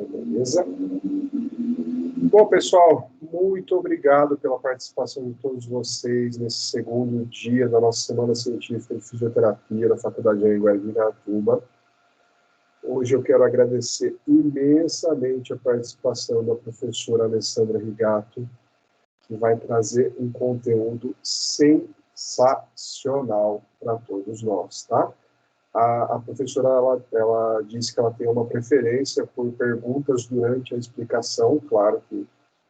Beleza? Bom, pessoal, muito obrigado pela participação de todos vocês nesse segundo dia da nossa Semana Científica de Fisioterapia da Faculdade Anhanguera de Indaiatuba. Hoje eu quero agradecer imensamente a participação da professora Alessandra Rigato, que vai trazer um conteúdo sensacional para todos nós, tá? A professora, ela disse que ela tem uma preferência por perguntas durante a explicação, claro que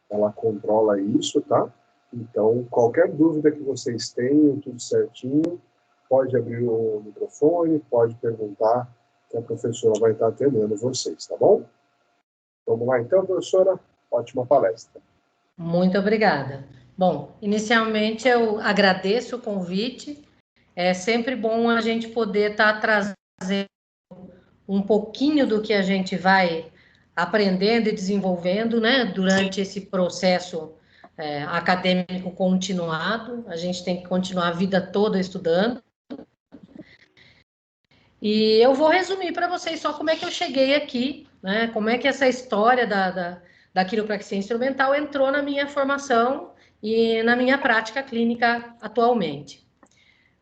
ela controla isso, tá? Então, qualquer dúvida que vocês tenham, tudo certinho, pode abrir o microfone, pode perguntar, que a professora vai estar atendendo vocês, tá bom? Vamos lá então, professora, ótima palestra. Muito obrigada. Bom, inicialmente eu agradeço o convite. É sempre bom a gente poder estar trazendo um pouquinho do que a gente vai aprendendo e desenvolvendo, né, durante esse processo acadêmico continuado. A gente tem que continuar a vida toda estudando. E eu vou resumir para vocês só como é que eu cheguei aqui, né, como é que essa história da quiropraxia instrumental entrou na minha formação e na minha prática clínica atualmente.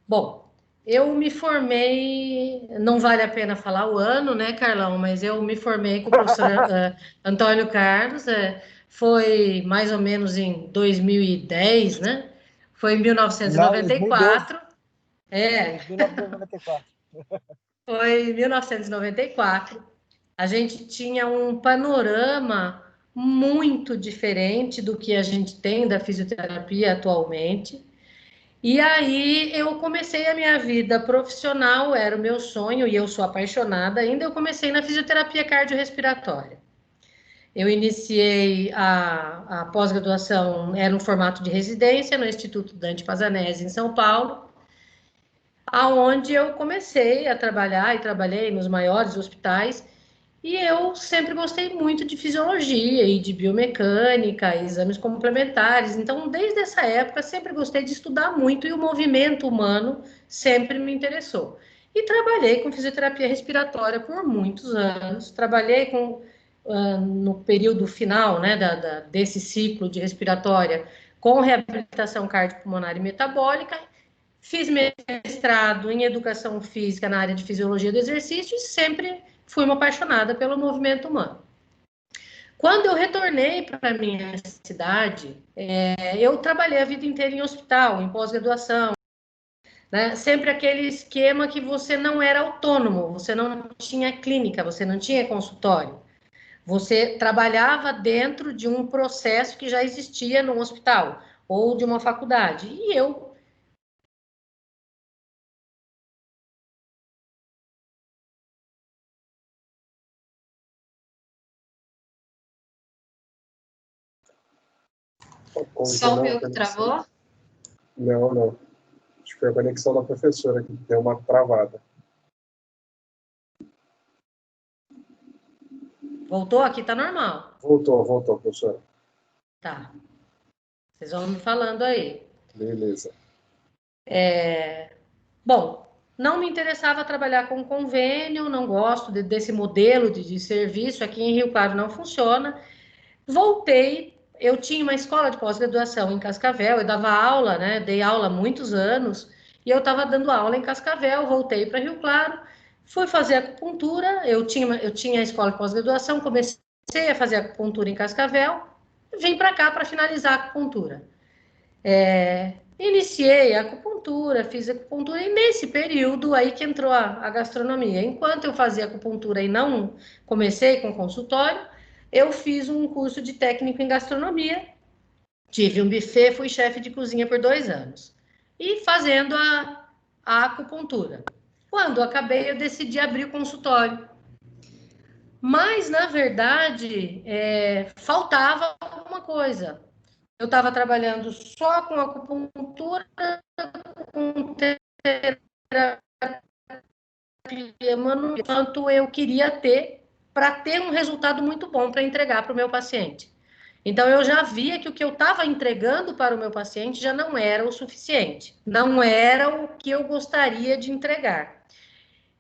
Bom, eu me formei, não vale a pena falar o ano, né, Carlão, mas eu me formei com o professor Antônio Carlos, foi mais ou menos em 2010, né? Foi em 1994. Não, 1994. Foi em 1994. A gente tinha um panorama muito diferente do que a gente tem da fisioterapia atualmente. E aí eu comecei a minha vida profissional, era o meu sonho, e eu sou apaixonada ainda, eu comecei na fisioterapia cardiorrespiratória. Eu iniciei a pós-graduação, era um formato de residência no Instituto Dante Pazanese, em São Paulo, aonde eu comecei a trabalhar, e trabalhei nos maiores hospitais, e eu sempre gostei muito de fisiologia e de biomecânica, exames complementares. Então, desde essa época, sempre gostei de estudar muito e o movimento humano sempre me interessou. E trabalhei com fisioterapia respiratória por muitos anos. Trabalhei no período final, né, desse ciclo de respiratória com reabilitação cardiopulmonar e metabólica. Fiz mestrado em educação física na área de fisiologia do exercício e sempre fui uma apaixonada pelo movimento humano. Quando eu retornei para a minha cidade, eu trabalhei a vida inteira em hospital, em pós-graduação, né? Sempre aquele esquema que você não era autônomo, você não tinha clínica, você não tinha consultório. Você trabalhava dentro de um processo que já existia no hospital ou de uma faculdade. E eu Só o meu que travou? Não. Acho que foi a conexão da professora que deu uma travada. Voltou? Aqui tá normal. Voltou, professora. Tá. Vocês vão me falando aí. Beleza. Bom, não me interessava trabalhar com convênio, não gosto desse modelo de serviço. Aqui em Rio Claro não funciona. Voltei, eu tinha uma escola de pós-graduação em Cascavel, eu dava aula, né? Dei aula há muitos anos, e eu estava dando aula em Cascavel, voltei para Rio Claro, fui fazer acupuntura, eu tinha a escola de pós-graduação, comecei a fazer acupuntura em Cascavel, vim para cá para finalizar a acupuntura. Iniciei a acupuntura, fiz acupuntura, e nesse período aí que entrou a gastronomia. Enquanto eu fazia acupuntura e não comecei com consultório, eu fiz um curso de técnico em gastronomia, tive um buffet, fui chefe de cozinha por 2 anos. E fazendo a acupuntura. Quando acabei, eu decidi abrir o consultório. Mas, na verdade, faltava alguma coisa. Eu estava trabalhando só com acupuntura, com terapia manual, quanto eu queria ter para ter um resultado muito bom para entregar para o meu paciente. Então, eu já via que o que eu estava entregando para o meu paciente já não era o suficiente, não era o que eu gostaria de entregar.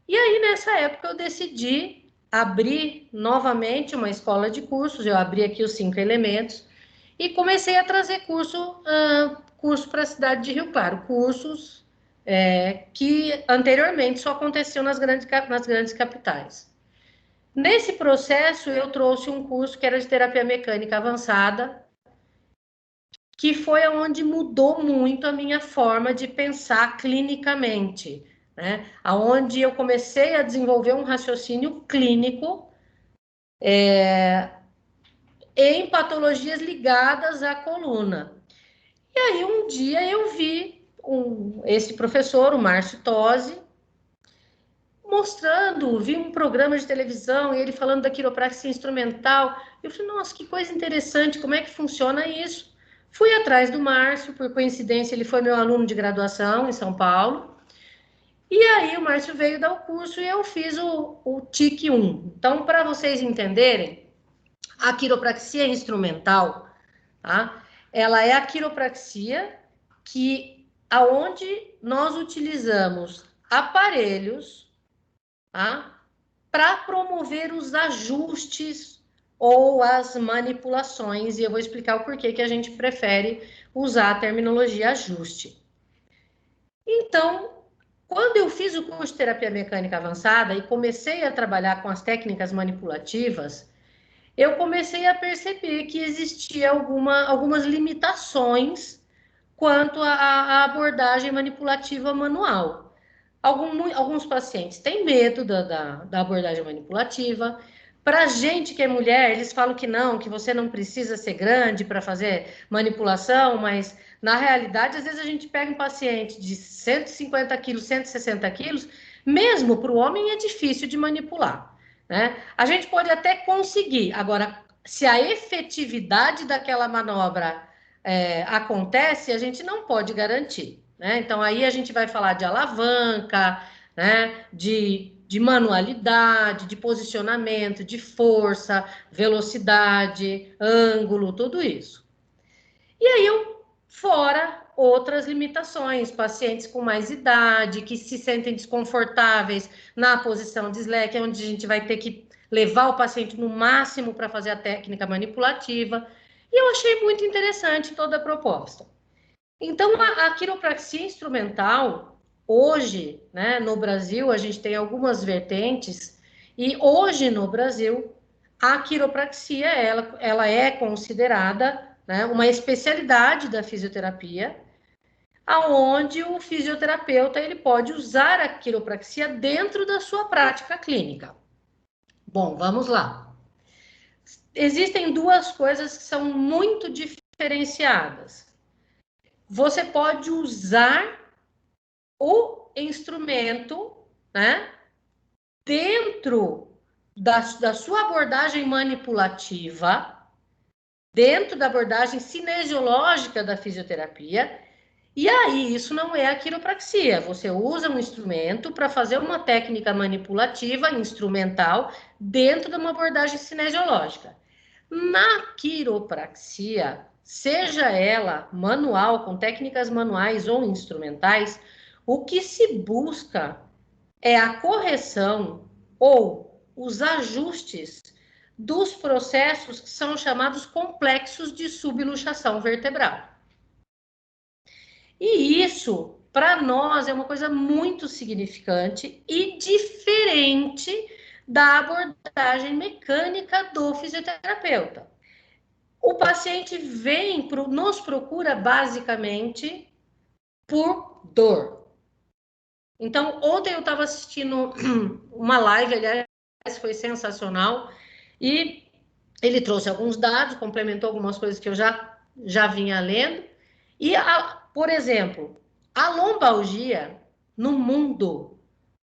E aí, nessa época, eu decidi abri novamente uma escola de cursos, eu abri aqui os 5 elementos, e comecei a trazer curso para a cidade de Rio Claro, cursos que anteriormente só aconteciam nas grandes capitais. Nesse processo, eu trouxe um curso que era de terapia mecânica avançada, que foi onde mudou muito a minha forma de pensar clinicamente, né? Onde eu comecei a desenvolver um raciocínio clínico em patologias ligadas à coluna. E aí, um dia eu vi esse professor, o Márcio Tosi, vi um programa de televisão e ele falando da quiropraxia instrumental. Eu falei, nossa, que coisa interessante, como é que funciona isso? Fui atrás do Márcio, por coincidência, ele foi meu aluno de graduação em São Paulo. E aí o Márcio veio dar o curso e eu fiz o TIC 1. Então, para vocês entenderem, a quiropraxia instrumental, tá? Ela é a quiropraxia aonde nós utilizamos aparelhos, tá? Para promover os ajustes ou as manipulações, e eu vou explicar o porquê que a gente prefere usar a terminologia ajuste. Então, quando eu fiz o curso de terapia mecânica avançada e comecei a trabalhar com as técnicas manipulativas, eu comecei a perceber que existia algumas limitações quanto à abordagem manipulativa manual. Alguns pacientes têm medo da abordagem manipulativa. Para a gente que é mulher, eles falam que não, que você não precisa ser grande para fazer manipulação, mas na realidade, às vezes a gente pega um paciente de 150 quilos, 160 quilos, mesmo para o homem é difícil de manipular, né? A gente pode até conseguir, agora, se a efetividade daquela manobra acontece, a gente não pode garantir, né? Então, aí a gente vai falar de alavanca, né? De manualidade, de posicionamento, de força, velocidade, ângulo, tudo isso. E aí, fora outras limitações, pacientes com mais idade, que se sentem desconfortáveis na posição de slack, onde a gente vai ter que levar o paciente no máximo para fazer a técnica manipulativa. E eu achei muito interessante toda a proposta. Então, a quiropraxia instrumental, hoje, né, no Brasil, a gente tem algumas vertentes, e hoje no Brasil, a quiropraxia, ela é considerada, né, uma especialidade da fisioterapia, aonde o fisioterapeuta ele pode usar a quiropraxia dentro da sua prática clínica. Bom, vamos lá. Existem duas coisas que são muito diferenciadas. Você pode usar o instrumento, né, dentro da sua abordagem manipulativa, dentro da abordagem cinesiológica da fisioterapia, e aí isso não é a quiropraxia. Você usa um instrumento para fazer uma técnica manipulativa instrumental dentro de uma abordagem cinesiológica. Na quiropraxia, seja ela manual, com técnicas manuais ou instrumentais, o que se busca é a correção ou os ajustes dos processos que são chamados complexos de subluxação vertebral. E isso, para nós, é uma coisa muito significante e diferente da abordagem mecânica do fisioterapeuta. O paciente nos procura basicamente por dor. Então, ontem eu estava assistindo uma live, aliás, foi sensacional, e ele trouxe alguns dados, complementou algumas coisas que eu já vinha lendo, e, por exemplo, a lombalgia no mundo,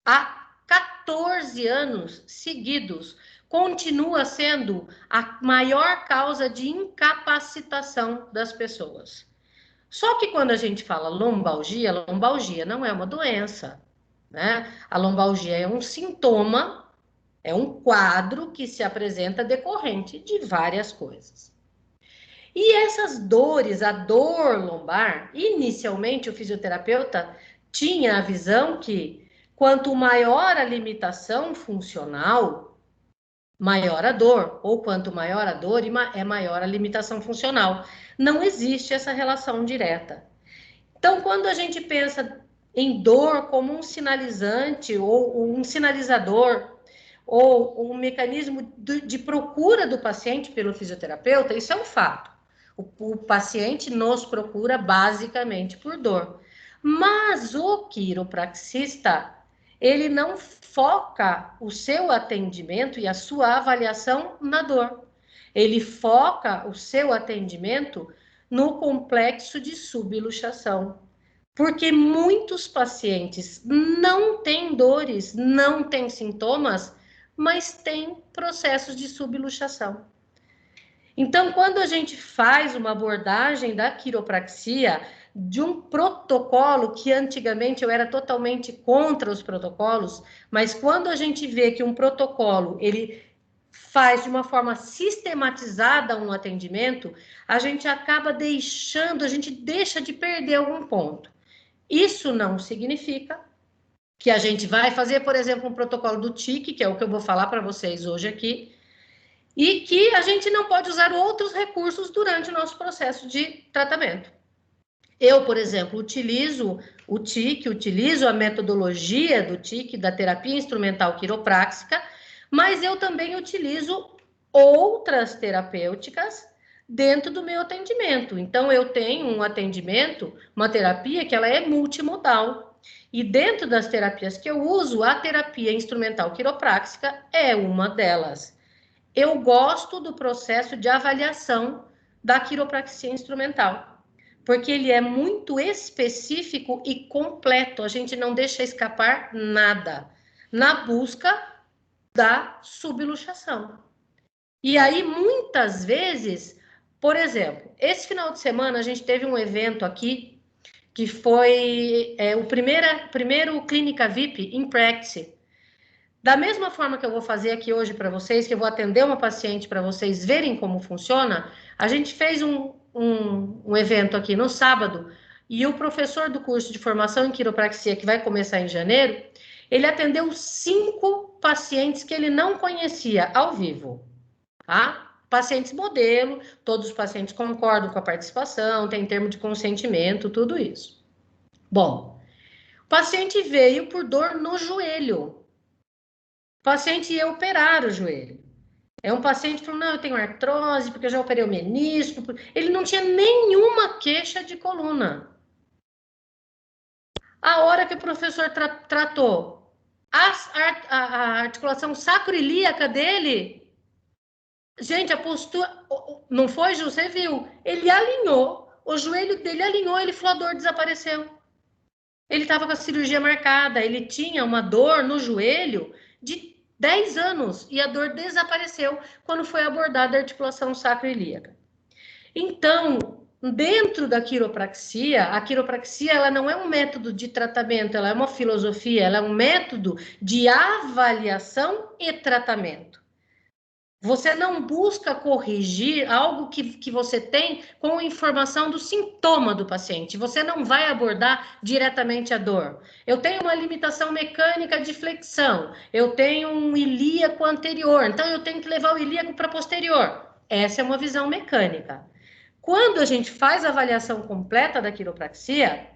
há 14 anos seguidos, continua sendo a maior causa de incapacitação das pessoas. Só que quando a gente fala lombalgia não é uma doença, né? A lombalgia é um sintoma, é um quadro que se apresenta decorrente de várias coisas. E essas dores, a dor lombar, inicialmente o fisioterapeuta tinha a visão que quanto maior a limitação funcional, maior a dor, ou quanto maior a dor, é maior a limitação funcional. Não existe essa relação direta. Então, quando a gente pensa em dor como um sinalizante ou um sinalizador ou um mecanismo de procura do paciente pelo fisioterapeuta, isso é um fato. O paciente nos procura basicamente por dor. Mas o quiropraxista, ele não foca o seu atendimento e a sua avaliação na dor. Ele foca o seu atendimento no complexo de subluxação. Porque muitos pacientes não têm dores, não têm sintomas, mas têm processos de subluxação. Então, quando a gente faz uma abordagem da quiropraxia, de um protocolo que antigamente eu era totalmente contra os protocolos, mas quando a gente vê que um protocolo, ele faz de uma forma sistematizada um atendimento, a gente acaba deixando, a gente deixa de perder algum ponto. Isso não significa que a gente vai fazer, por exemplo, um protocolo do TIC, que é o que eu vou falar para vocês hoje aqui, e que a gente não pode usar outros recursos durante o nosso processo de tratamento. Eu, por exemplo, utilizo o TIC, utilizo a metodologia do TIC, da terapia instrumental quiropráxica, mas eu também utilizo outras terapêuticas dentro do meu atendimento. Então, eu tenho um atendimento, uma terapia que ela é multimodal. E dentro das terapias que eu uso, a terapia instrumental quiropráxica é uma delas. Eu gosto do processo de avaliação da quiropraxia instrumental, porque ele é muito específico e completo, a gente não deixa escapar nada, na busca da subluxação. E aí, muitas vezes, por exemplo, esse final de semana a gente teve um evento aqui, que foi o primeiro Clínica VIP in Practice. Da mesma forma que eu vou fazer aqui hoje para vocês, que eu vou atender uma paciente para vocês verem como funciona, a gente fez um evento aqui no sábado, e o professor do curso de formação em quiropraxia, que vai começar em janeiro, ele atendeu 5 pacientes que ele não conhecia ao vivo, tá? Pacientes modelo, todos os pacientes concordam com a participação, tem termo de consentimento, tudo isso. Bom, o paciente veio por dor no joelho. O paciente ia operar o joelho. É um paciente que falou, não, eu tenho artrose, porque eu já operei o menisco. Ele não tinha nenhuma queixa de coluna. A hora que o professor tratou a articulação sacroiliaca dele, gente, a postura, não foi, Ju? Você viu? Ele alinhou, o joelho dele alinhou, ele falou, a dor desapareceu. Ele estava com a cirurgia marcada, ele tinha uma dor no joelho de 10 anos e a dor desapareceu quando foi abordada a articulação sacroiliaca. Então, dentro da quiropraxia, a quiropraxia ela não é um método de tratamento, ela é uma filosofia, ela é um método de avaliação e tratamento. Você não busca corrigir algo que você tem com informação do sintoma do paciente. Você não vai abordar diretamente a dor. Eu tenho uma limitação mecânica de flexão. Eu tenho um ilíaco anterior. Então, eu tenho que levar o ilíaco para posterior. Essa é uma visão mecânica. Quando a gente faz a avaliação completa da quiropraxia,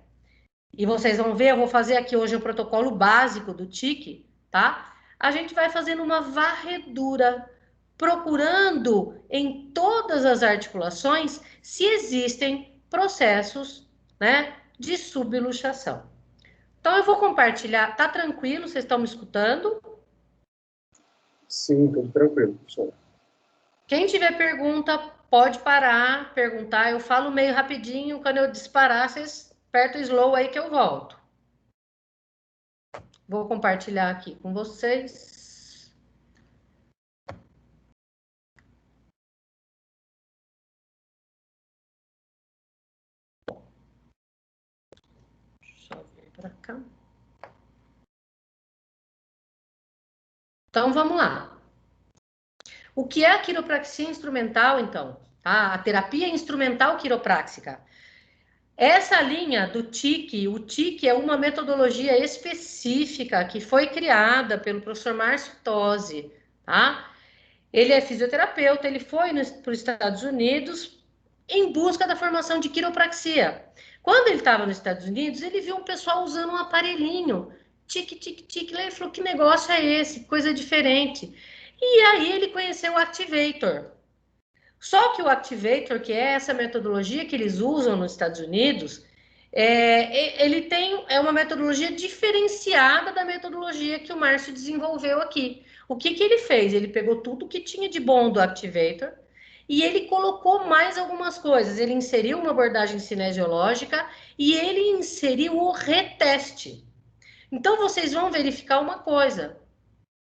e vocês vão ver, eu vou fazer aqui hoje o protocolo básico do TIC, tá? A gente vai fazendo uma varredura, procurando em todas as articulações se existem processos, né, de subluxação. Então, eu vou compartilhar. Tá tranquilo? Vocês estão me escutando? Sim, tudo tranquilo, professor. Quem tiver pergunta, pode parar, perguntar. Eu falo meio rapidinho. Quando eu disparar, vocês apertam o slow aí que eu volto. Vou compartilhar aqui com vocês. Para cá. Então, vamos lá. O que é a quiropraxia instrumental, então? Tá? A terapia instrumental quiropráxica. Essa linha do TIC, o TIC é uma metodologia específica que foi criada pelo professor Márcio Tosi, tá? Ele é fisioterapeuta, ele foi para os Estados Unidos em busca da formação de quiropraxia. Quando ele estava nos Estados Unidos, ele viu um pessoal usando um aparelhinho, tique, tique, tique, ele falou, que negócio é esse? Coisa diferente. E aí ele conheceu o Activator. Só que o Activator, que é essa metodologia que eles usam nos Estados Unidos, ele é uma metodologia diferenciada da metodologia que o Márcio desenvolveu aqui. O que ele fez? Ele pegou tudo que tinha de bom do Activator e ele colocou mais algumas coisas. Ele inseriu uma abordagem cinesiológica e ele inseriu o reteste. Então, vocês vão verificar uma coisa.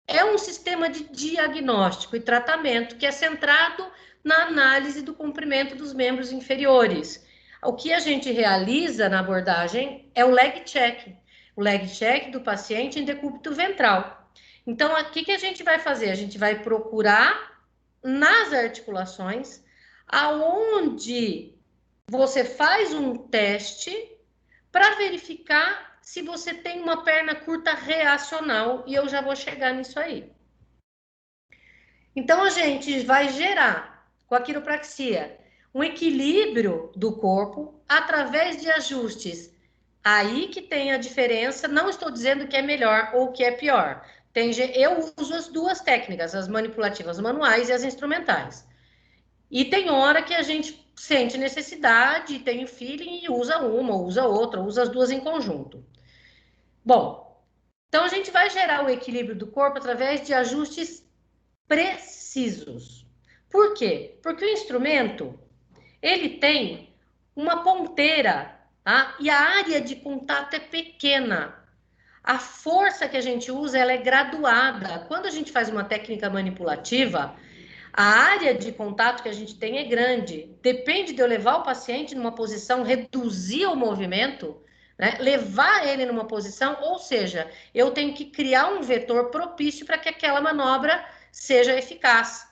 É um sistema de diagnóstico e tratamento que é centrado na análise do comprimento dos membros inferiores. O que a gente realiza na abordagem é o leg check do paciente em decúbito ventral. Então, o que a gente vai fazer? A gente vai procurar nas articulações aonde você faz um teste para verificar se você tem uma perna curta reacional, e eu já vou chegar nisso aí. Então, a gente vai gerar, com a quiropraxia, um equilíbrio do corpo através de ajustes. Aí que tem a diferença, não estou dizendo que é melhor ou que é pior. Eu uso as duas técnicas, as manipulativas manuais e as instrumentais. E tem hora que a gente sente necessidade, tem o feeling e usa uma, ou usa outra, ou usa as duas em conjunto. Bom, então a gente vai gerar o equilíbrio do corpo através de ajustes precisos. Por quê? Porque o instrumento, ele tem uma ponteira, tá? E a área de contato é pequena. A força que a gente usa, ela é graduada. Quando a gente faz uma técnica manipulativa, a área de contato que a gente tem é grande. Depende de eu levar o paciente numa posição, reduzir o movimento, né? Levar ele numa posição, ou seja, eu tenho que criar um vetor propício para que aquela manobra seja eficaz,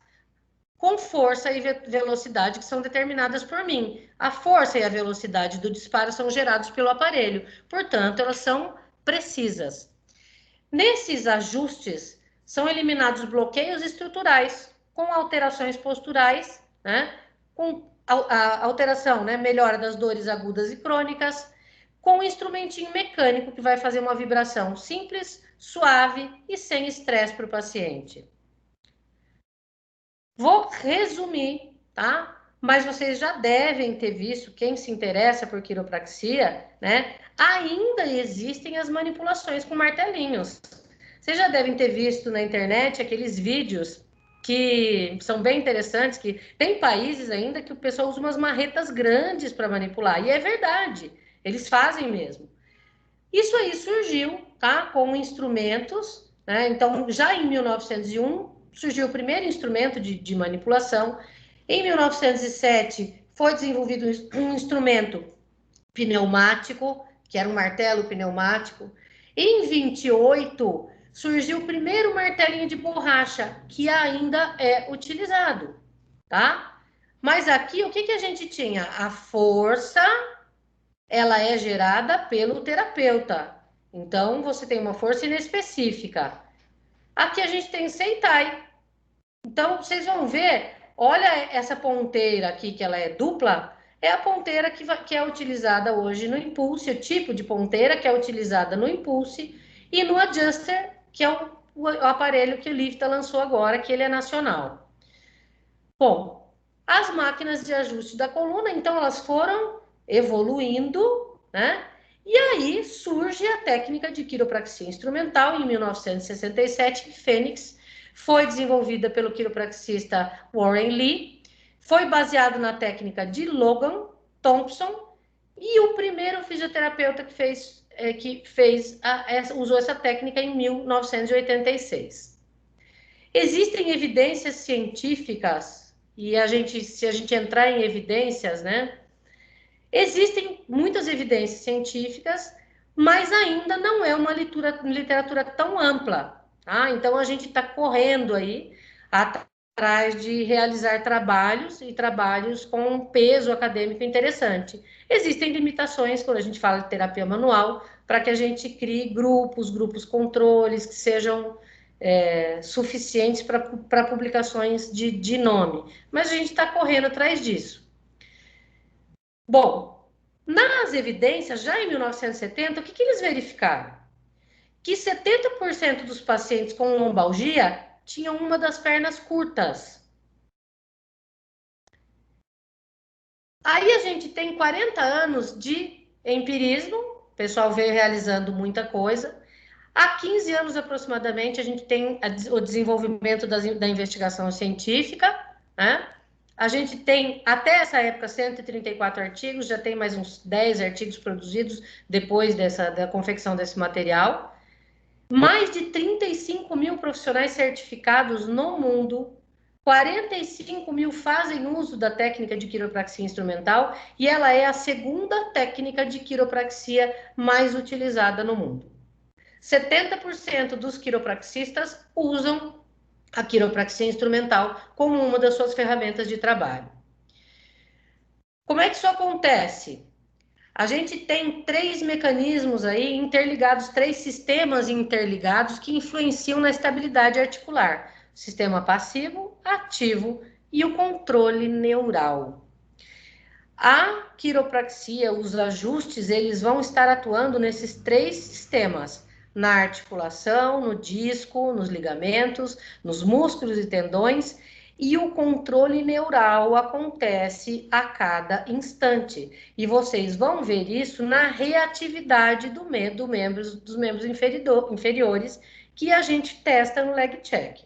com força e velocidade que são determinadas por mim. A força e a velocidade do disparo são gerados pelo aparelho, portanto, elas são precisas. Nesses ajustes, são eliminados bloqueios estruturais, com alterações posturais, né? Com a alteração, né? Melhora das dores agudas e crônicas, com um instrumentinho mecânico que vai fazer uma vibração simples, suave e sem estresse para o paciente. Vou resumir, tá? Mas vocês já devem ter visto, quem se interessa por quiropraxia, né? Ainda existem as manipulações com martelinhos. Vocês já devem ter visto na internet aqueles vídeos que são bem interessantes, que tem países ainda que o pessoal usa umas marretas grandes para manipular. E é verdade, eles fazem mesmo. Isso aí surgiu, tá? Com instrumentos, né? Então, já em 1901, surgiu o primeiro instrumento de manipulação. Em 1907, foi desenvolvido um instrumento pneumático, que era um martelo pneumático. Em 28, surgiu o primeiro martelinho de borracha, que ainda é utilizado, tá? Mas aqui, o que a gente tinha? A força, ela é gerada pelo terapeuta. Então, você tem uma força inespecífica. Aqui a gente tem Seitai. Então, vocês vão ver, olha essa ponteira aqui, que ela é dupla, é a ponteira que é utilizada hoje no Impulse, o tipo de ponteira que é utilizada no Impulse e no Adjuster, que é o aparelho que o Lifta lançou agora, que ele é nacional. Bom, as máquinas de ajuste da coluna, então, elas foram evoluindo, né? E aí surge a técnica de quiropraxia instrumental em 1967, em Fênix, foi desenvolvida pelo quiropraxista Warren Lee, foi baseado na técnica de Logan Thompson, e o primeiro fisioterapeuta que usou essa técnica em 1986. Existem evidências científicas, e se a gente entrar em evidências, né? Existem muitas evidências científicas, mas ainda não é uma literatura tão ampla, tá? Então, a gente está correndo aí atrás de realizar trabalhos com um peso acadêmico interessante. Existem limitações quando a gente fala de terapia manual, para que a gente crie grupos controles que sejam suficientes para publicações de nome. Mas a gente está correndo atrás disso. Bom, nas evidências, já em 1970, o que eles verificaram? Que 70% dos pacientes com lombalgia tinham uma das pernas curtas. Aí a gente tem 40 anos de empirismo, o pessoal veio realizando muita coisa. Há 15 anos aproximadamente, a gente tem o desenvolvimento da investigação científica, né? A gente tem, até essa época, 134 artigos, já tem mais uns 10 artigos produzidos depois da confecção desse material. Mais de 35 mil profissionais certificados no mundo, 45 mil fazem uso da técnica de quiropraxia instrumental e ela é a segunda técnica de quiropraxia mais utilizada no mundo. 70% dos quiropraxistas usam a quiropraxia instrumental como uma das suas ferramentas de trabalho. Como é que isso acontece? A gente tem 3 mecanismos aí interligados, 3 sistemas interligados que influenciam na estabilidade articular. O sistema passivo, ativo e o controle neural. A quiropraxia, os ajustes, eles vão estar atuando nesses 3 sistemas. Na articulação, no disco, nos ligamentos, nos músculos e tendões, e o controle neural acontece a cada instante. E vocês vão ver isso na reatividade dos membros inferiores que a gente testa no leg check.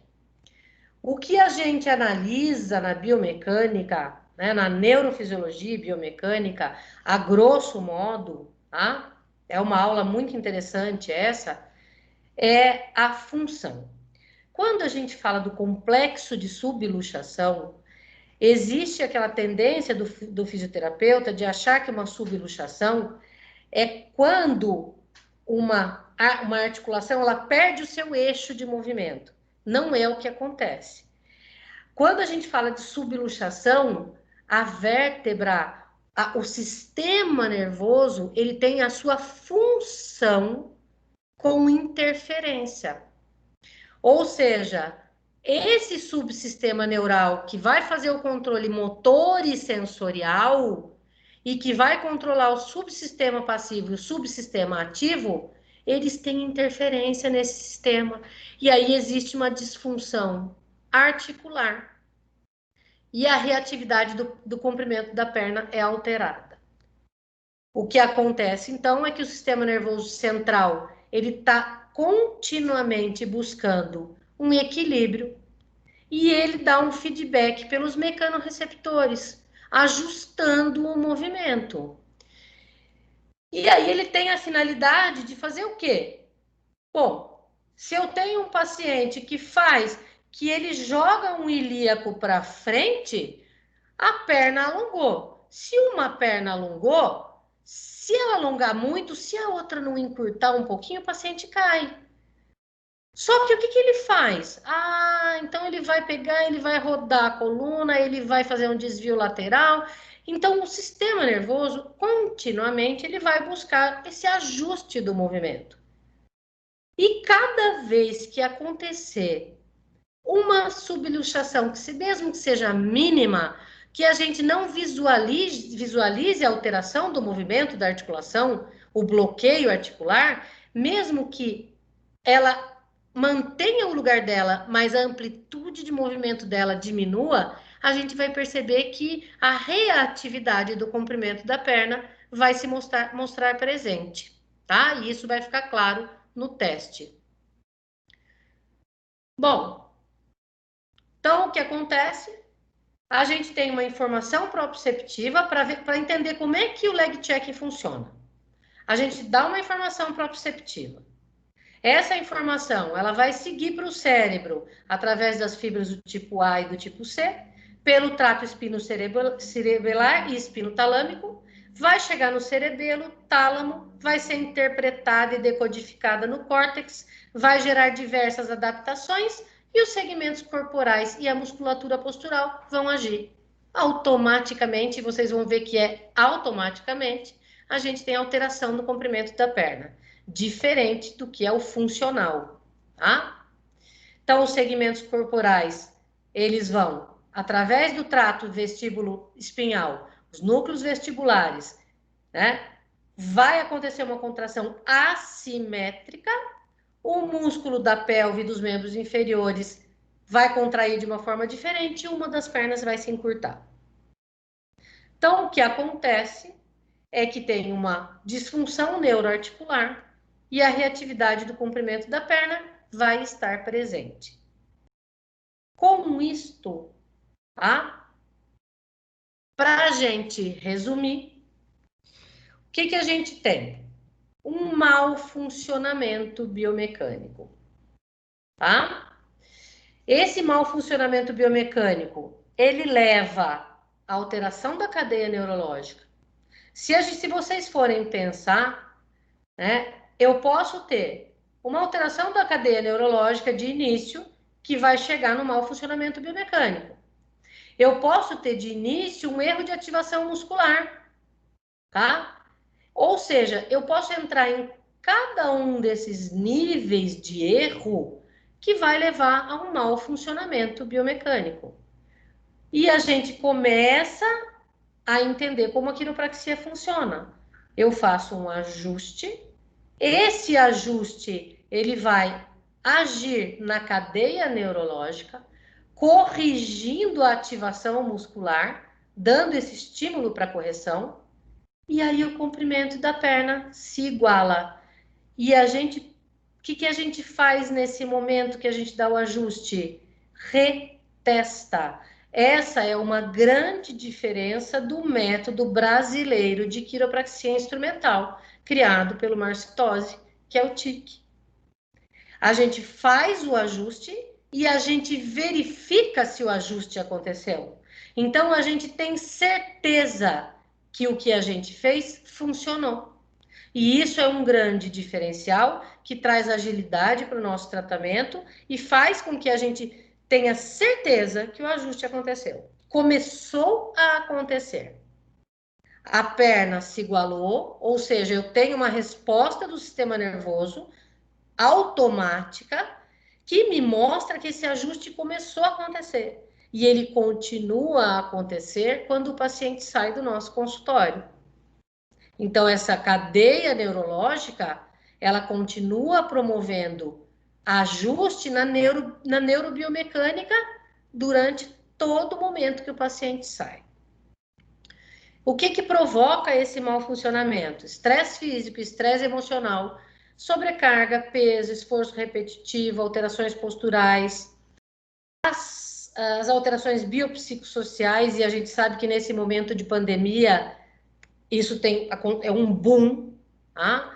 O que a gente analisa na biomecânica, né, na neurofisiologia e biomecânica, a grosso modo, tá? É uma aula muito interessante essa, é a função. Quando a gente fala do complexo de subluxação, existe aquela tendência do fisioterapeuta de achar que uma subluxação é quando uma articulação ela perde o seu eixo de movimento. Não é o que acontece. Quando a gente fala de subluxação, a vértebra, o sistema nervoso, ele tem a sua função com interferência. Ou seja, esse subsistema neural que vai fazer o controle motor e sensorial e que vai controlar o subsistema passivo e o subsistema ativo, eles têm interferência nesse sistema. E aí existe uma disfunção articular. E a reatividade do comprimento da perna é alterada. O que acontece, então, é que o sistema nervoso central, ele está continuamente buscando um equilíbrio e ele dá um feedback pelos mecanorreceptores, ajustando o movimento. E aí ele tem a finalidade de fazer o quê? Bom, se eu tenho um paciente que ele joga um ilíaco para frente, a perna alongou. Se uma perna alongou, se ela alongar muito, se a outra não encurtar um pouquinho, o paciente cai. Só que o que ele faz? Então ele vai pegar, ele vai rodar a coluna, ele vai fazer um desvio lateral. Então o sistema nervoso, continuamente, ele vai buscar esse ajuste do movimento. E cada vez que acontecer uma subluxação, mesmo que seja mínima, que a gente não visualize a alteração do movimento da articulação, o bloqueio articular, mesmo que ela mantenha o lugar dela, mas a amplitude de movimento dela diminua, a gente vai perceber que a reatividade do comprimento da perna vai se mostrar presente, tá? E isso vai ficar claro no teste. Bom, então o que acontece? A gente tem uma informação proprioceptiva para entender como é que o leg check funciona. A gente dá uma informação proprioceptiva. Essa informação, ela vai seguir para o cérebro através das fibras do tipo A e do tipo C, pelo trato espinocerebelar e espinotalâmico, vai chegar no cerebelo, tálamo, vai ser interpretada e decodificada no córtex, vai gerar diversas adaptações e os segmentos corporais e a musculatura postural vão agir. Automaticamente, vocês vão ver que automaticamente, a gente tem alteração no comprimento da perna. Diferente do que é o funcional, tá? Então, os segmentos corporais, eles vão, através do trato vestíbulo espinhal, os núcleos vestibulares, né? Vai acontecer uma contração assimétrica, o músculo da pelve e dos membros inferiores vai contrair de uma forma diferente e uma das pernas vai se encurtar. Então, o que acontece é que tem uma disfunção neuroarticular e a reatividade do comprimento da perna vai estar presente. Com isto, tá? Para a gente resumir, o que a gente tem? Um mau funcionamento biomecânico, tá? Esse mau funcionamento biomecânico, ele leva à alteração da cadeia neurológica. Se vocês forem pensar, né, eu posso ter uma alteração da cadeia neurológica de início que vai chegar no mau funcionamento biomecânico. Eu posso ter de início um erro de ativação muscular, tá? Ou seja, eu posso entrar em cada um desses níveis de erro que vai levar a um mau funcionamento biomecânico. E a gente começa a entender como a quiropraxia funciona. Eu faço um ajuste, esse ajuste ele vai agir na cadeia neurológica, corrigindo a ativação muscular, dando esse estímulo para correção, e aí o comprimento da perna se iguala. E a gente, o que a gente faz nesse momento que a gente dá o ajuste? Retesta. Essa é uma grande diferença do método brasileiro de quiropraxia instrumental, criado pelo Márcio Tosi, que é o TIC. A gente faz o ajuste e a gente verifica se o ajuste aconteceu. Então, a gente tem certeza que o que a gente fez funcionou. E isso é um grande diferencial que traz agilidade para o nosso tratamento e faz com que a gente tenha certeza que o ajuste aconteceu. Começou a acontecer. A perna se igualou, ou seja, eu tenho uma resposta do sistema nervoso automática que me mostra que esse ajuste começou a acontecer. E ele continua a acontecer quando o paciente sai do nosso consultório. Então, essa cadeia neurológica, ela continua promovendo ajuste na neurobiomecânica durante todo o momento que o paciente sai. O que provoca esse mau funcionamento? Estresse físico, estresse emocional, sobrecarga, peso, esforço repetitivo, alterações posturais, as alterações biopsicossociais, e a gente sabe que nesse momento de pandemia, isso é um boom, tá?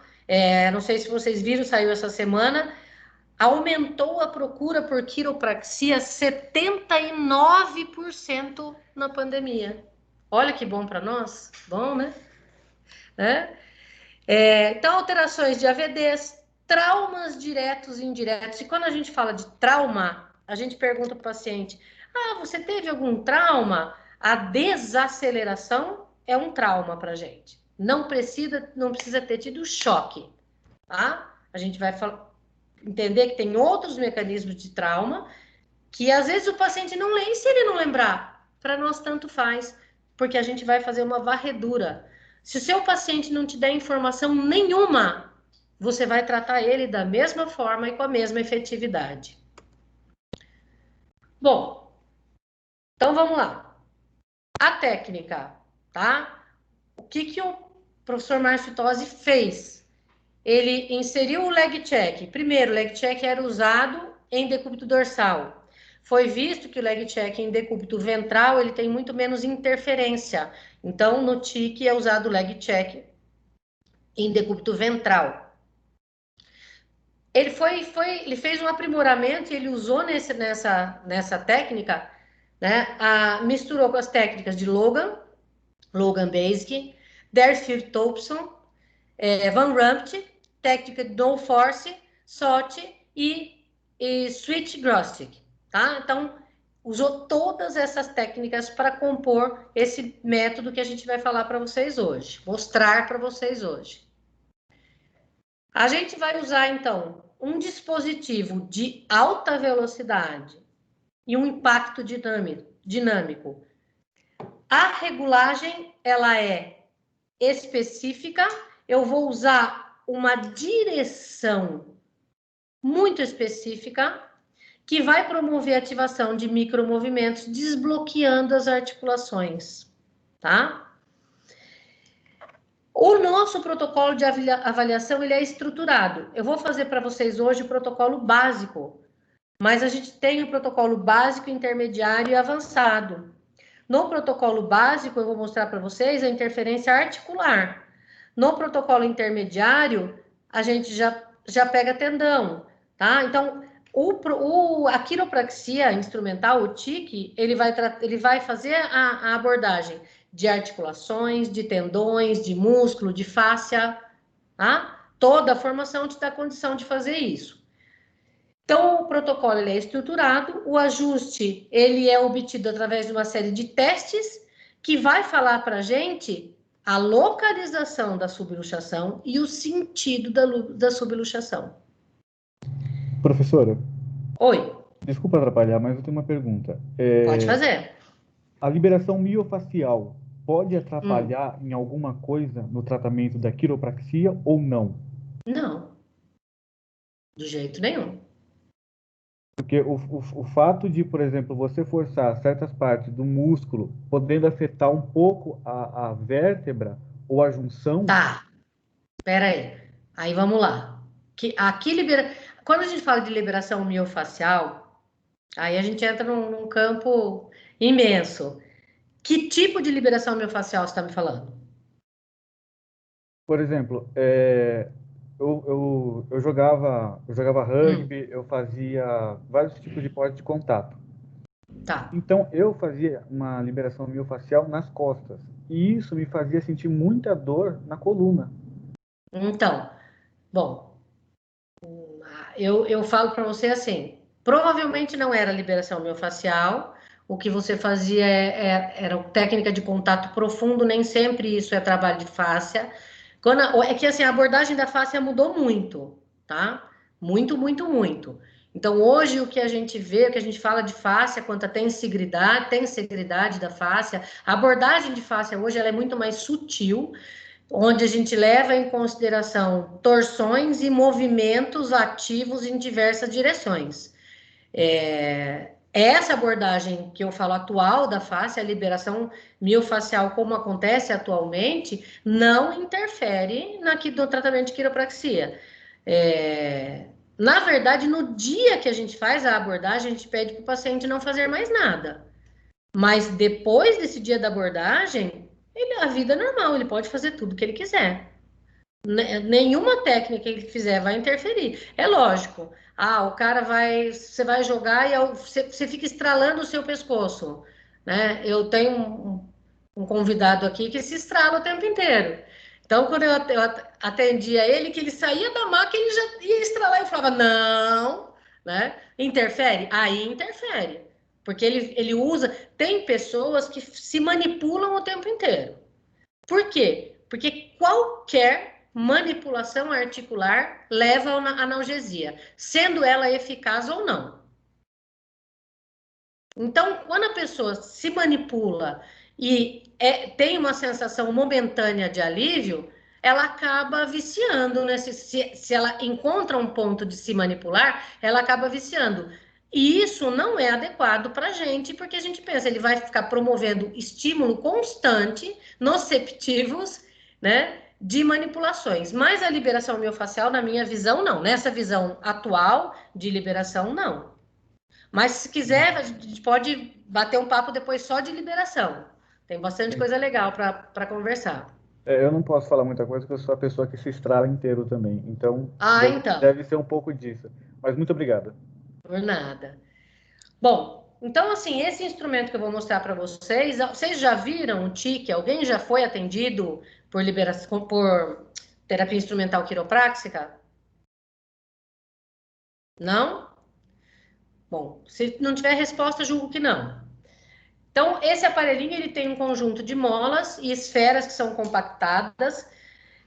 Não sei se vocês viram, saiu essa semana, aumentou a procura por quiropraxia 79% na pandemia. Olha que bom para nós, bom, né? Então, alterações de AVDs, traumas diretos e indiretos. E quando a gente fala de trauma, a gente pergunta para o paciente, você teve algum trauma? A desaceleração é um trauma para a gente. Não precisa ter tido choque, tá? A gente vai entender que tem outros mecanismos de trauma que às vezes o paciente não lê, e se ele não lembrar, para nós tanto faz, porque a gente vai fazer uma varredura. Se o seu paciente não te der informação nenhuma, você vai tratar ele da mesma forma e com a mesma efetividade. Bom, então vamos lá. A técnica, tá? O que o professor Márcio Tosi fez? Ele inseriu o leg check. Primeiro, o leg check era usado em decúbito dorsal. Foi visto que o leg check em decúbito ventral ele tem muito menos interferência. Então, no TIC é usado o leg check em decúbito ventral. Ele fez um aprimoramento e ele usou nessa técnica, né? Misturou com as técnicas de Logan Basic, Deerfield Thompson, Van Rumpt, técnica de No Force, SOT e Switch Grostic, tá? Então, usou todas essas técnicas para compor esse método que a gente vai falar para vocês hoje, mostrar para vocês hoje. A gente vai usar, então, um dispositivo de alta velocidade e um impacto dinâmico, a regulagem, ela é específica, eu vou usar uma direção muito específica que vai promover a ativação de micromovimentos, desbloqueando as articulações, tá? O nosso protocolo de avaliação, ele é estruturado. Eu vou fazer para vocês hoje o protocolo básico, mas a gente tem o protocolo básico, intermediário e avançado. No protocolo básico, eu vou mostrar para vocês a interferência articular. No protocolo intermediário, a gente já pega tendão, tá? Então, a quiropraxia instrumental, o TIC, ele vai fazer a abordagem de articulações, de tendões, de músculo, de fáscia, tá? Toda a formação te dá condição de fazer isso. Então, o protocolo ele é estruturado, o ajuste ele é obtido através de uma série de testes que vai falar para a gente a localização da subluxação e o sentido da subluxação. Professora. Oi. Desculpa atrapalhar, mas eu tenho uma pergunta. Pode fazer. A liberação miofacial pode atrapalhar em alguma coisa no tratamento da quiropraxia ou não? Não. De jeito nenhum. Porque o fato de, por exemplo, você forçar certas partes do músculo, podendo afetar um pouco a vértebra ou a junção... Tá. Espera aí. Aí vamos lá. Quando a gente fala de liberação miofacial, aí a gente entra num campo imenso. Que tipo de liberação miofacial você está me falando? Por exemplo, eu jogava rugby, eu fazia vários tipos de esporte de contato. Tá. Então, eu fazia uma liberação miofacial nas costas. E isso me fazia sentir muita dor na coluna. Então, bom, eu falo para você assim, provavelmente não era liberação miofacial, o que você fazia era técnica de contato profundo, nem sempre isso é trabalho de fáscia. É que assim, a abordagem da fáscia mudou muito, tá? Muito, muito, muito. Então, hoje, o que a gente vê, o que a gente fala de fáscia, quanto a tensegridade da fáscia, a abordagem de fáscia hoje ela é muito mais sutil, onde a gente leva em consideração torções e movimentos ativos em diversas direções. Essa abordagem que eu falo atual da face, a liberação miofacial, como acontece atualmente, não interfere no tratamento de quiropraxia. Na verdade, no dia que a gente faz a abordagem, a gente pede para o paciente não fazer mais nada. Mas depois desse dia da abordagem, a vida é normal, ele pode fazer tudo que ele quiser. Nenhuma técnica que ele fizer vai interferir. É lógico. O cara você vai jogar e você fica estralando o seu pescoço, né? Eu tenho um convidado aqui que se estrala o tempo inteiro. Então, quando eu atendia ele, que ele saía da maca, ele já ia estralar. Eu falava, não, né? Interfere? Aí interfere. Porque ele usa... Tem pessoas que se manipulam o tempo inteiro. Por quê? Porque qualquer manipulação articular leva a analgesia, sendo ela eficaz ou não. Então, quando a pessoa se manipula e tem uma sensação momentânea de alívio, ela acaba viciando, né? Se ela encontra um ponto de se manipular, ela acaba viciando. E isso não é adequado para a gente, porque a gente pensa, ele vai ficar promovendo estímulo constante, nociceptivos, né? De manipulações, mas a liberação miofacial, na minha visão, não. Nessa visão atual de liberação, não. Mas se quiser, a gente pode bater um papo depois só de liberação. Tem bastante coisa legal para conversar. Eu não posso falar muita coisa, porque eu sou a pessoa que se estrala inteiro também. Então, então. deve ser um pouco disso. Mas muito obrigado. Por nada. Bom, então, assim, esse instrumento que eu vou mostrar para vocês já viram o TIC? Alguém já foi atendido por terapia instrumental quiropráxica? Não? Bom, se não tiver resposta, julgo que não. Então, esse aparelhinho, ele tem um conjunto de molas e esferas que são compactadas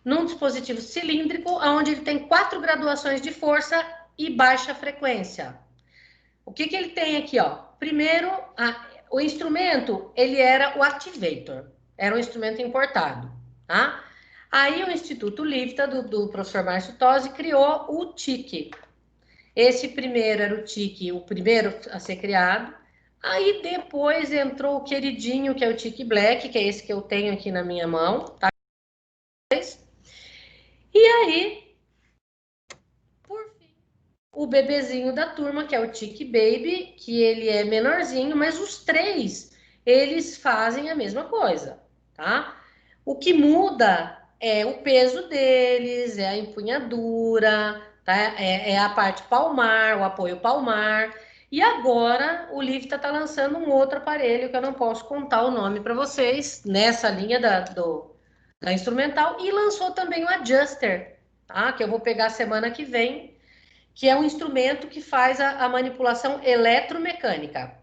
num dispositivo cilíndrico, onde ele tem 4 graduações de força e baixa frequência. O que ele tem aqui, ó? Primeiro, o instrumento, ele era o Activator, era um instrumento importado, tá? Aí o Instituto Lifta, do professor Márcio Tosi, criou o TIC. Esse primeiro era o TIC, o primeiro a ser criado. Aí depois entrou o queridinho, que é o TIC Black, que é esse que eu tenho aqui na minha mão, tá? E aí, por fim, o bebezinho da turma, que é o TIC Baby, que ele é menorzinho, mas os três, eles fazem a mesma coisa, tá? O que muda é o peso deles, é a empunhadura, tá? É a parte palmar, o apoio palmar. E agora o Lifta está lançando um outro aparelho que eu não posso contar o nome para vocês, nessa linha da instrumental, e lançou também o Adjuster, tá? Que eu vou pegar semana que vem, que é um instrumento que faz a manipulação eletromecânica.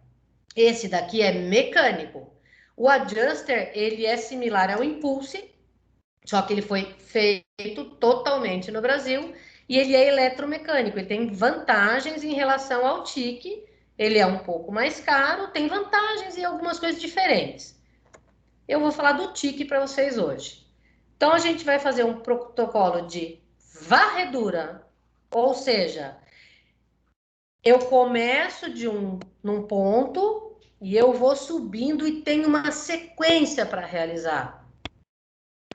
Esse daqui é mecânico. O Adjuster, ele é similar ao Impulse, só que ele foi feito totalmente no Brasil e ele é eletromecânico. Ele tem vantagens em relação ao TIC. Ele é um pouco mais caro, tem vantagens e algumas coisas diferentes. Eu vou falar do TIC para vocês hoje. Então, a gente vai fazer um protocolo de varredura, ou seja, eu começo num ponto e eu vou subindo e tenho uma sequência para realizar.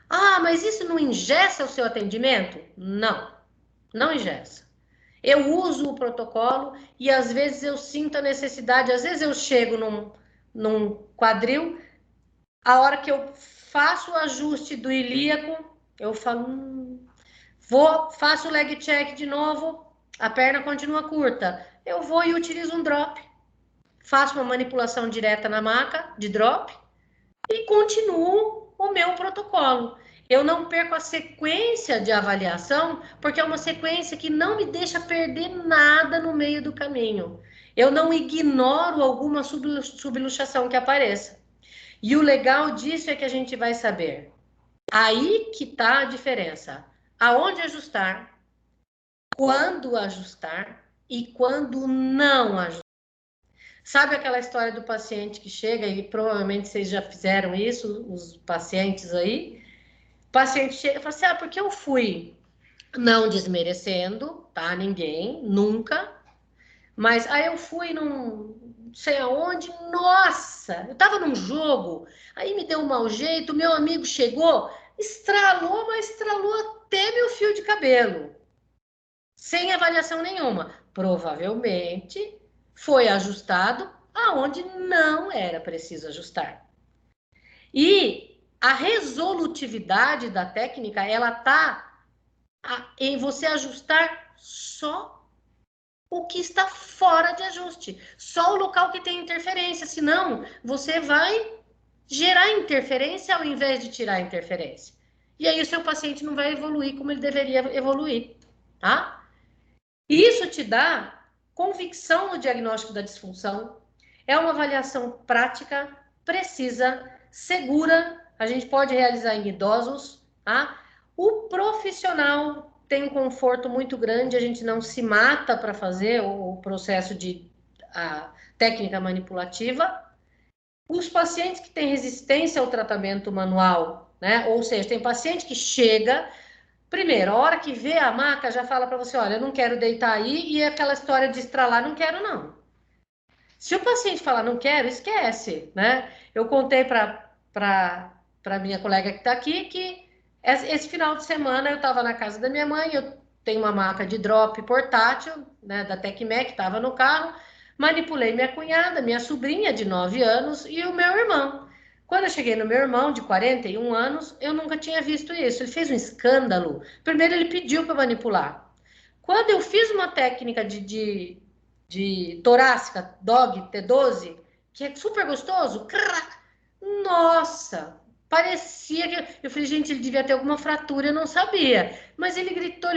Ah, mas isso não engessa o seu atendimento? Não, não engessa. Eu uso o protocolo e às vezes eu sinto a necessidade, às vezes eu chego num quadril, a hora que eu faço o ajuste do ilíaco, eu falo, faço o leg check de novo, a perna continua curta. Eu vou e utilizo um drop. Faço uma manipulação direta na maca de drop e continuo o meu protocolo. Eu não perco a sequência de avaliação, porque é uma sequência que não me deixa perder nada no meio do caminho. Eu não ignoro alguma subluxação que apareça. E o legal disso é que a gente vai saber. Aí que está a diferença. Aonde ajustar, quando ajustar e quando não ajustar. Sabe aquela história do paciente que chega, e provavelmente vocês já fizeram isso, os pacientes aí? O paciente chega e fala assim, porque eu fui, não desmerecendo, tá? Ninguém, nunca. Mas aí eu fui não sei aonde, nossa, eu tava num jogo, aí me deu um mau jeito, meu amigo chegou, estralou, mas estralou até meu fio de cabelo. Sem avaliação nenhuma. Provavelmente foi ajustado aonde não era preciso ajustar. E a resolutividade da técnica, ela tá em você ajustar só o que está fora de ajuste, só o local que tem interferência, senão você vai gerar interferência ao invés de tirar interferência. E aí o seu paciente não vai evoluir como ele deveria evoluir, tá? Isso te dá convicção no diagnóstico da disfunção. É uma avaliação prática, precisa, segura. A gente pode realizar em idosos, tá? O profissional tem um conforto muito grande, a gente não se mata para fazer o processo de técnica manipulativa. Os pacientes que têm resistência ao tratamento manual, né? Ou seja, tem paciente que chega, primeiro, a hora que vê a maca, já fala para você, olha, eu não quero deitar aí, e aquela história de estralar, não quero não. Se o paciente falar não quero, esquece, né? Eu contei para minha colega que está aqui que esse final de semana eu estava na casa da minha mãe, eu tenho uma maca de drop portátil, né, da Tecmec, estava no carro, manipulei minha cunhada, minha sobrinha de 9 anos e o meu irmão. Quando eu cheguei no meu irmão, de 41 anos, eu nunca tinha visto isso. Ele fez um escândalo. Primeiro, ele pediu para manipular. Quando eu fiz uma técnica de torácica, dog T12, que é super gostoso, nossa, parecia que... Eu falei, gente, ele devia ter alguma fratura, eu não sabia. Mas ele gritou,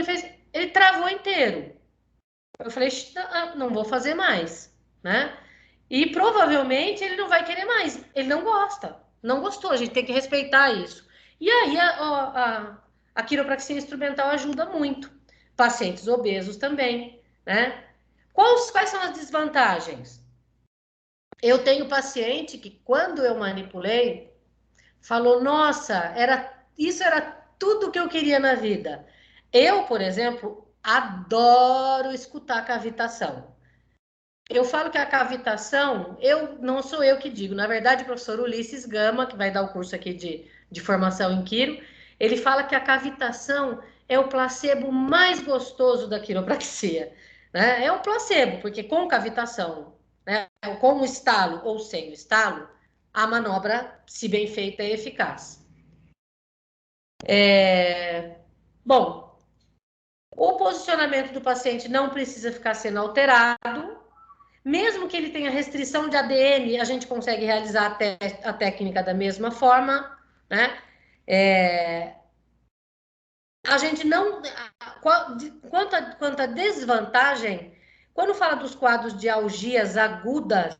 ele travou inteiro. Eu falei, não vou fazer mais, né? E provavelmente ele não vai querer mais. Ele não gosta. Não gostou. A gente tem que respeitar isso. E aí a quiropraxia instrumental ajuda muito. Pacientes obesos também. né? Quais são as desvantagens? Eu tenho paciente que, quando eu manipulei, falou, nossa, isso era tudo que eu queria na vida. Eu, por exemplo, adoro escutar cavitação. Eu falo que a cavitação, não sou eu que digo, na verdade, o professor Ulisses Gama, que vai dar o curso aqui de formação em quiro, ele fala que a cavitação é o placebo mais gostoso da quiropraxia, né? É um placebo, porque com cavitação, né, com o estalo ou sem o estalo, a manobra, se bem feita, é eficaz. Bom, o posicionamento do paciente não precisa ficar sendo alterado. Mesmo que ele tenha restrição de ADN, a gente consegue realizar a técnica da mesma forma, né? A gente não... Quanto à desvantagem, quando fala dos quadros de algias agudas,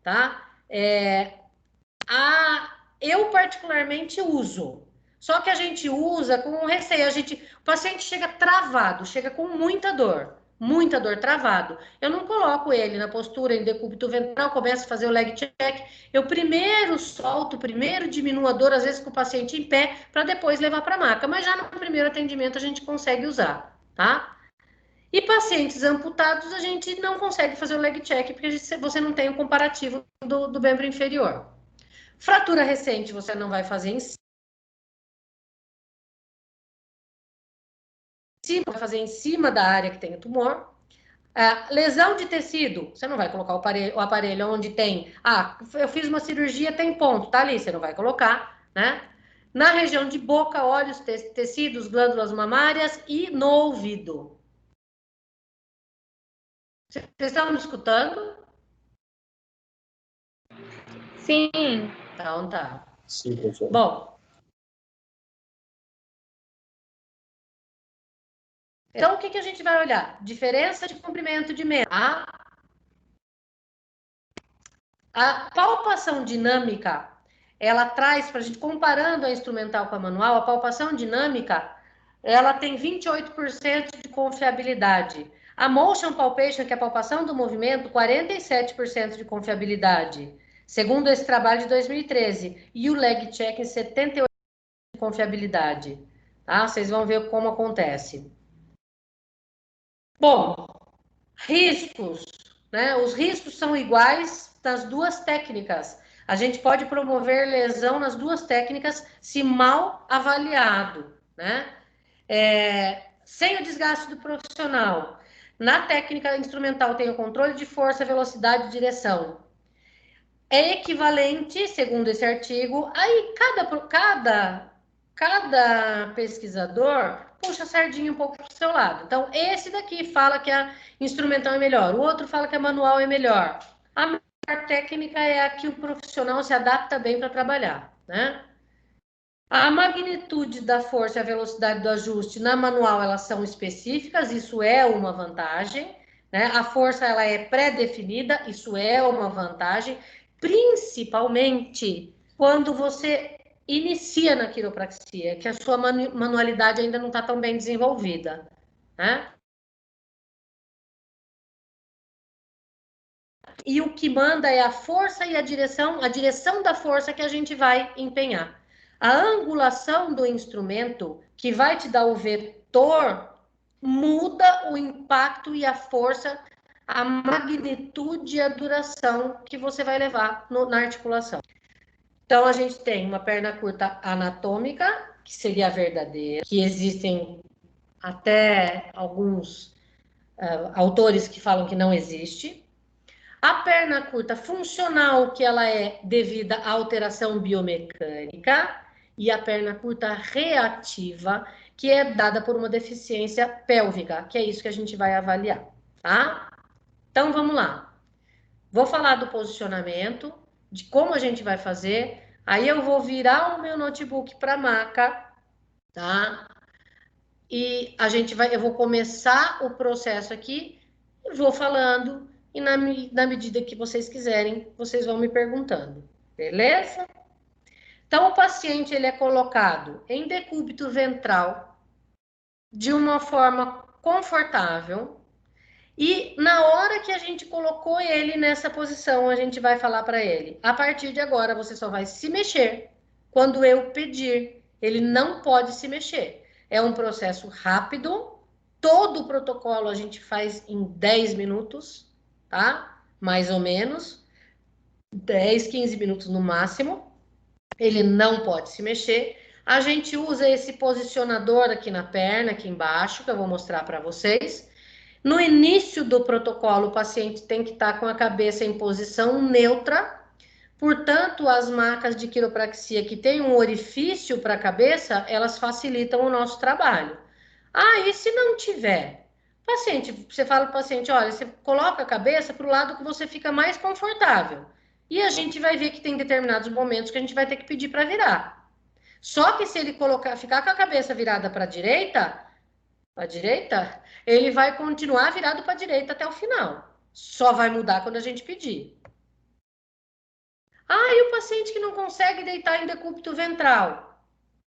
tá? Eu particularmente uso. Só que a gente usa com receio. O paciente chega travado, chega com muita dor travado. Eu não coloco ele na postura em decúbito ventral, começo a fazer o leg check. Eu primeiro solto, primeiro diminuo a dor, às vezes com o paciente em pé, para depois levar para a maca. Mas já no primeiro atendimento a gente consegue usar, tá? E pacientes amputados, a gente não consegue fazer o leg check, porque você não tem o comparativo do membro inferior. Fratura recente você não vai fazer em cima, vai fazer em cima da área que tem o tumor. Lesão de tecido, você não vai colocar o aparelho onde tem... eu fiz uma cirurgia, tem ponto, tá ali, você não vai colocar, né? Na região de boca, olhos, tecidos, glândulas mamárias e no ouvido. Vocês estão me escutando? Sim. Então tá. Sim, professor. Bom, então o que a gente vai olhar? Diferença de comprimento de membro. A palpação dinâmica, ela traz para a gente, comparando a instrumental com a manual, a palpação dinâmica, ela tem 28% de confiabilidade. A motion palpation, que é a palpação do movimento, 47% de confiabilidade, segundo esse trabalho de 2013. E o leg check, 78% de confiabilidade. Tá? Vocês vão ver como acontece. Bom, riscos, né? Os riscos são iguais nas duas técnicas. A gente pode promover lesão nas duas técnicas se mal avaliado, né? Sem o desgaste do profissional. Na técnica instrumental tem o controle de força, velocidade e direção. É equivalente, segundo esse artigo, aí cada pesquisador puxa a sardinha um pouco para o seu lado. Então, esse daqui fala que a instrumental é melhor, o outro fala que a manual é melhor. A melhor técnica é a que o profissional se adapta bem para trabalhar, né? A magnitude da força e a velocidade do ajuste na manual, elas são específicas, isso é uma vantagem, né? A força, ela é pré-definida, isso é uma vantagem, principalmente quando você inicia na quiropraxia, que a sua manualidade ainda não está tão bem desenvolvida, né? E o que manda é a força e a direção da força que a gente vai empenhar. A angulação do instrumento que vai te dar o vetor muda o impacto e a força, a magnitude e a duração que você vai levar na articulação. Então, a gente tem uma perna curta anatômica, que seria a verdadeira, que existem até alguns autores que falam que não existe. A perna curta funcional, que ela é devida à alteração biomecânica, e a perna curta reativa, que é dada por uma deficiência pélvica, que é isso que a gente vai avaliar, tá? Então, vamos lá. Vou falar do posicionamento, de como a gente vai fazer, aí eu vou virar o meu notebook para a maca, tá? E eu vou começar o processo aqui, vou falando, e na medida que vocês quiserem, vocês vão me perguntando, beleza? Então, o paciente, ele é colocado em decúbito ventral, de uma forma confortável, E na hora que a gente colocou ele nessa posição, a gente vai falar para ele: a partir de agora você só vai se mexer quando eu pedir. Ele não pode se mexer. É um processo rápido. Todo o protocolo a gente faz em 10 minutos, tá? Mais ou menos. 10, 15 minutos no máximo. Ele não pode se mexer. A gente usa esse posicionador aqui na perna, aqui embaixo, que eu vou mostrar para vocês. No início do protocolo, o paciente tem que estar com a cabeça em posição neutra. Portanto, as macas de quiropraxia que têm um orifício para a cabeça, elas facilitam o nosso trabalho. Ah, e se não tiver? Paciente, você fala para o paciente, olha, você coloca a cabeça para o lado que você fica mais confortável. E a gente vai ver que tem determinados momentos que a gente vai ter que pedir para virar. Só que se ele ficar com a cabeça virada para a direita, ele vai continuar virado para a direita até o final. Só vai mudar quando a gente pedir. Ah, e o paciente que não consegue deitar em decúbito ventral,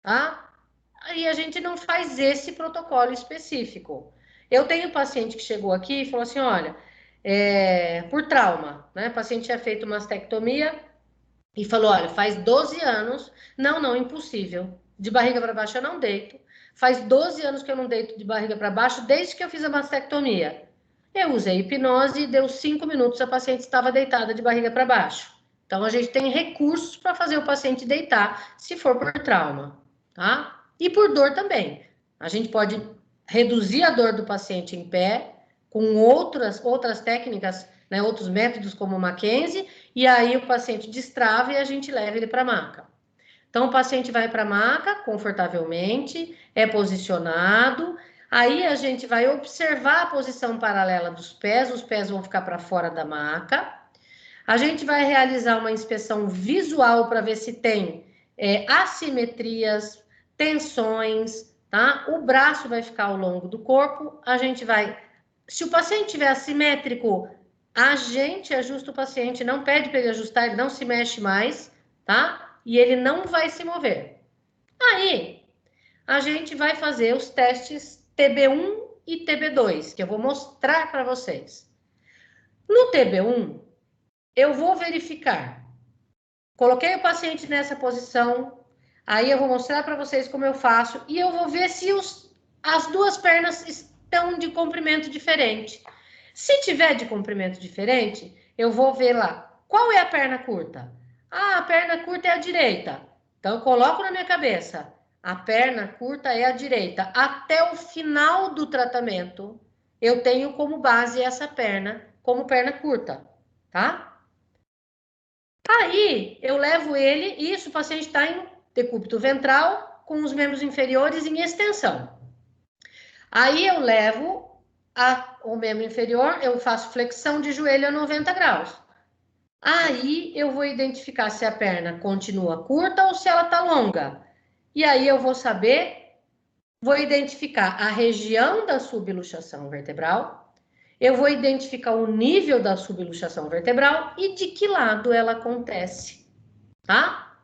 tá? Aí a gente não faz esse protocolo específico. Eu tenho um paciente que chegou aqui e falou assim, olha, por trauma, né? O paciente tinha feito mastectomia e falou, olha, faz 12 anos, não, impossível. De barriga para baixo eu não deito. Faz 12 anos que eu não deito de barriga para baixo, desde que eu fiz a mastectomia. Eu usei hipnose e deu 5 minutos, a paciente estava deitada de barriga para baixo. Então, a gente tem recursos para fazer o paciente deitar, se for por trauma, tá? E por dor também. A gente pode reduzir a dor do paciente em pé, com outras técnicas, né, outros métodos como o Mackenzie, e aí o paciente destrava e a gente leva ele para a maca. Então, o paciente vai para a maca confortavelmente, é posicionado, aí a gente vai observar a posição paralela dos pés, os pés vão ficar para fora da maca. A gente vai realizar uma inspeção visual para ver se tem assimetrias, tensões, tá? O braço vai ficar ao longo do corpo, a gente vai... Se o paciente estiver assimétrico, a gente ajusta o paciente, não pede para ele ajustar, ele não se mexe mais, tá? E ele não vai se mover. Aí, a gente vai fazer os testes TB1 e TB2, que eu vou mostrar para vocês. No TB1, eu vou verificar. Coloquei o paciente nessa posição, aí eu vou mostrar para vocês como eu faço e eu vou ver se as duas pernas estão de comprimento diferente. Se tiver de comprimento diferente, eu vou ver lá. Qual é a perna curta? Ah, a perna curta é a direita. Então, eu coloco na minha cabeça. A perna curta é a direita. Até o final do tratamento, eu tenho como base essa perna, como perna curta, tá? Aí, eu levo ele, isso, o paciente está em decúbito ventral, com os membros inferiores em extensão. Aí, eu levo o membro inferior, eu faço flexão de joelho a 90 graus. Aí, eu vou identificar se a perna continua curta ou se ela está longa. E aí, eu vou saber, vou identificar a região da subluxação vertebral, eu vou identificar o nível da subluxação vertebral e de que lado ela acontece, tá?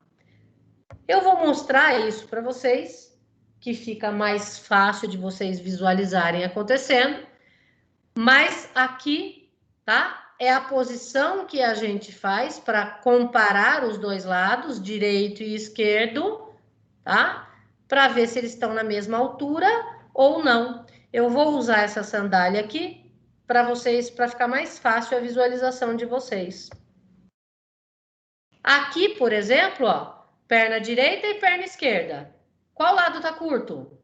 Eu vou mostrar isso para vocês, que fica mais fácil de vocês visualizarem acontecendo, mas aqui, tá? É a posição que a gente faz para comparar os dois lados, direito e esquerdo, tá? Para ver se eles estão na mesma altura ou não. Eu vou usar essa sandália aqui para vocês, para ficar mais fácil a visualização de vocês. Aqui, por exemplo, ó, perna direita e perna esquerda. Qual lado tá curto?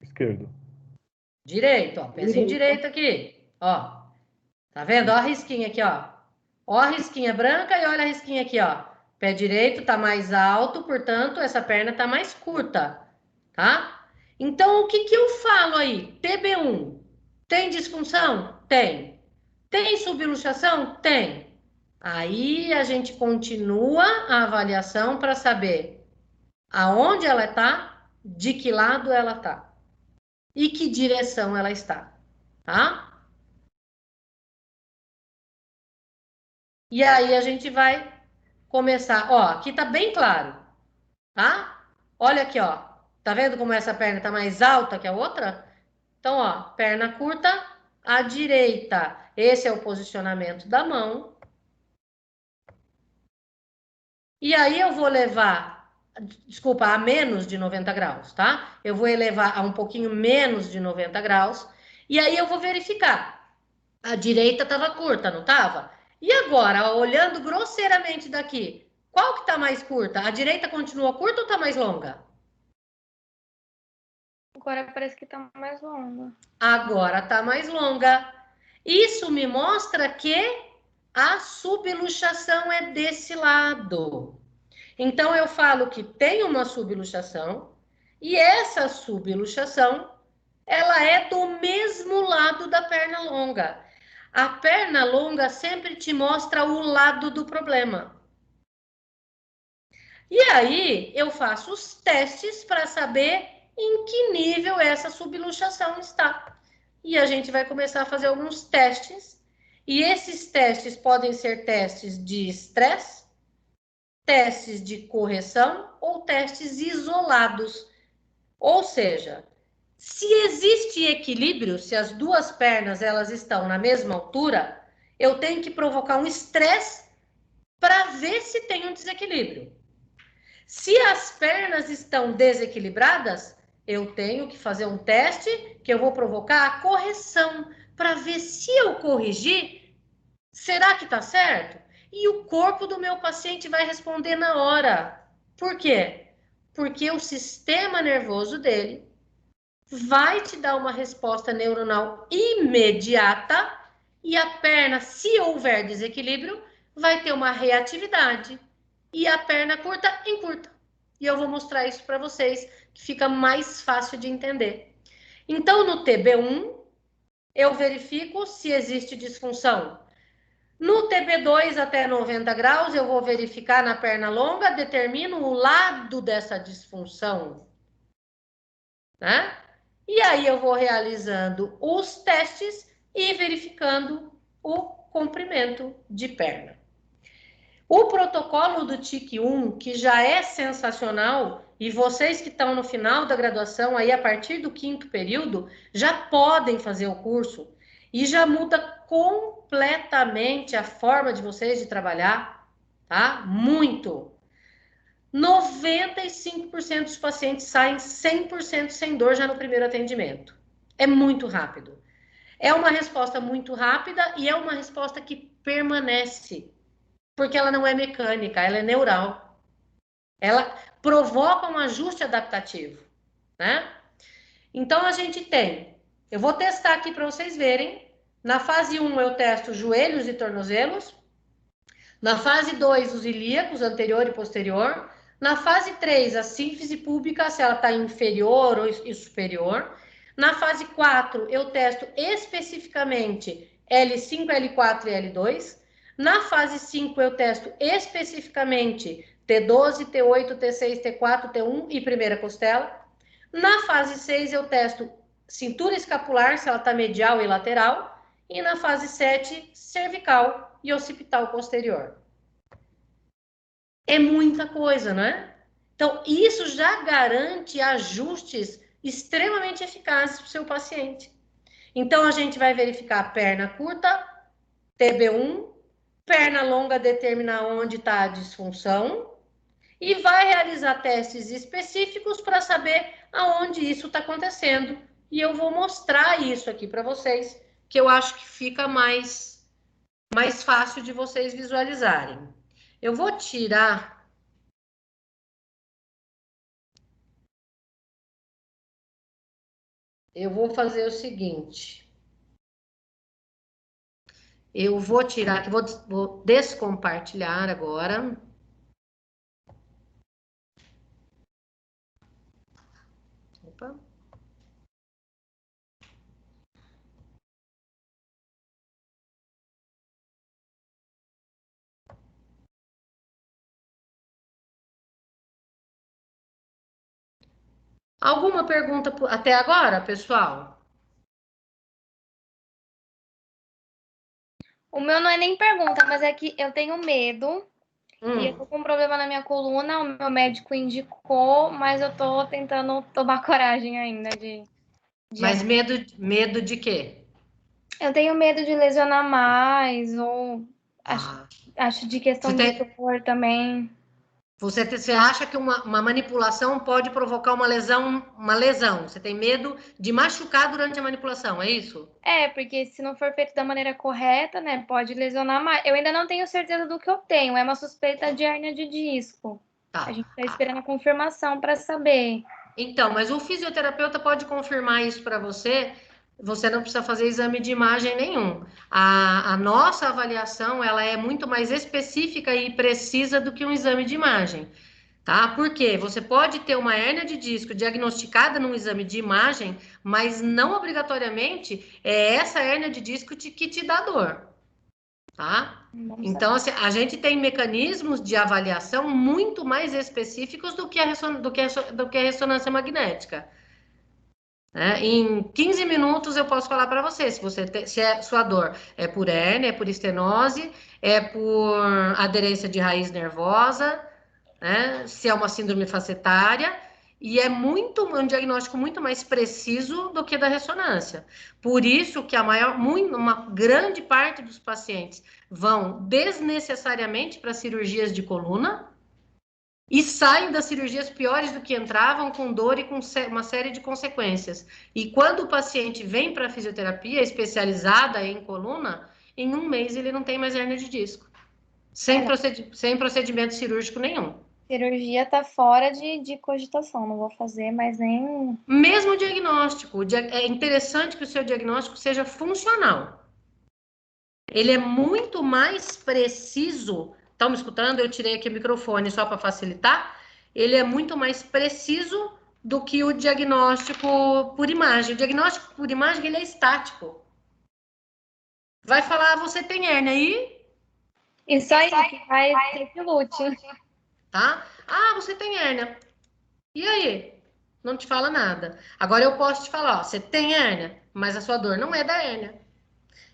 Esquerdo. Direito, ó, pezinho direito aqui, ó. Tá vendo? Ó a risquinha aqui, ó. Ó a risquinha branca e olha a risquinha aqui, ó. Pé direito tá mais alto, portanto, essa perna tá mais curta, tá? Então, o que que eu falo aí? TB1. Tem disfunção? Tem. Tem subluxação? Tem. Aí a gente continua a avaliação para saber aonde ela está, de que lado ela está e que direção ela está, tá? E aí a gente vai começar, ó, aqui tá bem claro, tá? Olha aqui, ó. Tá vendo como essa perna tá mais alta que a outra? Então, ó, perna curta à direita. Esse é o posicionamento da mão. E aí eu vou levar, desculpa, a menos de 90 graus, tá? Eu vou elevar a um pouquinho menos de 90 graus. E aí eu vou verificar. A direita estava curta, não estava? E agora, ó, olhando grosseiramente daqui, qual que tá mais curta? A direita continua curta ou tá mais longa? Agora parece que tá mais longa. Agora tá mais longa. Isso me mostra que a subluxação é desse lado. Então eu falo que tem uma subluxação e essa subluxação ela é do mesmo lado da perna longa. A perna longa sempre te mostra o lado do problema. E aí eu faço os testes para saber em que nível essa subluxação está. E a gente vai começar a fazer alguns testes. E esses testes podem ser testes de estresse, testes de correção ou testes isolados. Ou seja, se existe equilíbrio, se as duas pernas elas estão na mesma altura, eu tenho que provocar um estresse para ver se tem um desequilíbrio. Se as pernas estão desequilibradas, eu tenho que fazer um teste que eu vou provocar a correção para ver se eu corrigir, será que está certo? E o corpo do meu paciente vai responder na hora. Por quê? Porque o sistema nervoso dele vai te dar uma resposta neuronal imediata e a perna, se houver desequilíbrio, vai ter uma reatividade e a perna curta encurta. E eu vou mostrar isso para vocês, que fica mais fácil de entender. Então, no TB1, eu verifico se existe disfunção. No TB2 até 90 graus, eu vou verificar na perna longa, determino o lado dessa disfunção, né? E aí eu vou realizando os testes e verificando o comprimento de perna. O protocolo do TIC-1, que já é sensacional, e vocês que estão no final da graduação, aí a partir do 5º período, já podem fazer o curso e já muda completamente a forma de vocês de trabalhar, tá? Muito. 95% dos pacientes saem 100% sem dor já no primeiro atendimento. É muito rápido. É uma resposta muito rápida e é uma resposta que permanece, porque ela não é mecânica, ela é neural. Ela provoca um ajuste adaptativo, né? Então, a gente tem... Eu vou testar aqui para vocês verem. Na fase 1, eu testo joelhos e tornozelos. Na fase 2, os ilíacos, anterior e posterior. Na fase 3, a sínfise púbica, se ela está inferior ou superior. Na fase 4, eu testo especificamente L5, L4 e L2. Na fase 5, eu testo especificamente T12, T8, T6, T4, T1 e primeira costela. Na fase 6, eu testo cintura escapular, se ela está medial e lateral. E na fase 7, cervical e occipital posterior. É muita coisa, não é? Então, isso já garante ajustes extremamente eficazes para o seu paciente. Então, a gente vai verificar a perna curta, TB1, perna longa determinar onde está a disfunção e vai realizar testes específicos para saber aonde isso está acontecendo. E eu vou mostrar isso aqui para vocês, que eu acho que fica mais fácil de vocês visualizarem. Eu vou tirar... Eu vou fazer o seguinte. Eu vou tirar aqui, vou descompartilhar agora. Opa. Alguma pergunta até agora, pessoal? O meu não é nem pergunta, mas é que eu tenho medo E eu tô com um problema na minha coluna, o meu médico indicou, mas eu tô tentando tomar coragem ainda de... Mas medo de quê? Eu tenho medo de lesionar mais, ou Ah, acho de questão de dor também. Você acha que uma manipulação pode provocar uma lesão? Você tem medo de machucar durante a manipulação, é isso? É, porque se não for feito da maneira correta, né, pode lesionar mais. Eu ainda não tenho certeza do que eu tenho, é uma suspeita de hérnia de disco. Tá. A gente tá esperando a confirmação para saber. Então, mas o fisioterapeuta pode confirmar isso para você. Você não precisa fazer exame de imagem nenhum. A nossa avaliação, ela é muito mais específica e precisa do que um exame de imagem, tá? Porque você pode ter uma hérnia de disco diagnosticada num exame de imagem, mas não obrigatoriamente é essa hérnia de disco que te dá dor, tá? Então, assim, a gente tem mecanismos de avaliação muito mais específicos do que a ressonância magnética. Né? Em 15 minutos eu posso falar para você se é sua dor é por hérnia, é por estenose, é por aderência de raiz nervosa, né? Se é uma síndrome facetária, e é um diagnóstico muito mais preciso do que da ressonância. Por isso que uma grande parte dos pacientes vão desnecessariamente para cirurgias de coluna e saem das cirurgias piores do que entravam, com dor e com uma série de consequências. E quando o paciente vem para a fisioterapia especializada em coluna, em um mês ele não tem mais hérnia de disco, sem procedimento cirúrgico nenhum. Cirurgia tá fora de cogitação, não vou fazer, mas nem... Mesmo diagnóstico, é interessante que o seu diagnóstico seja funcional. Ele é muito mais preciso. Estão me escutando? Eu tirei aqui o microfone só para facilitar. Ele é muito mais preciso do que o diagnóstico por imagem. O diagnóstico por imagem, ele é estático. Vai falar, você tem hérnia aí? Isso aí, que vai ter que lute. Tá? Ah, você tem hérnia. E aí? Não te fala nada. Agora eu posso te falar, ó, você tem hérnia, mas a sua dor não é da hérnia.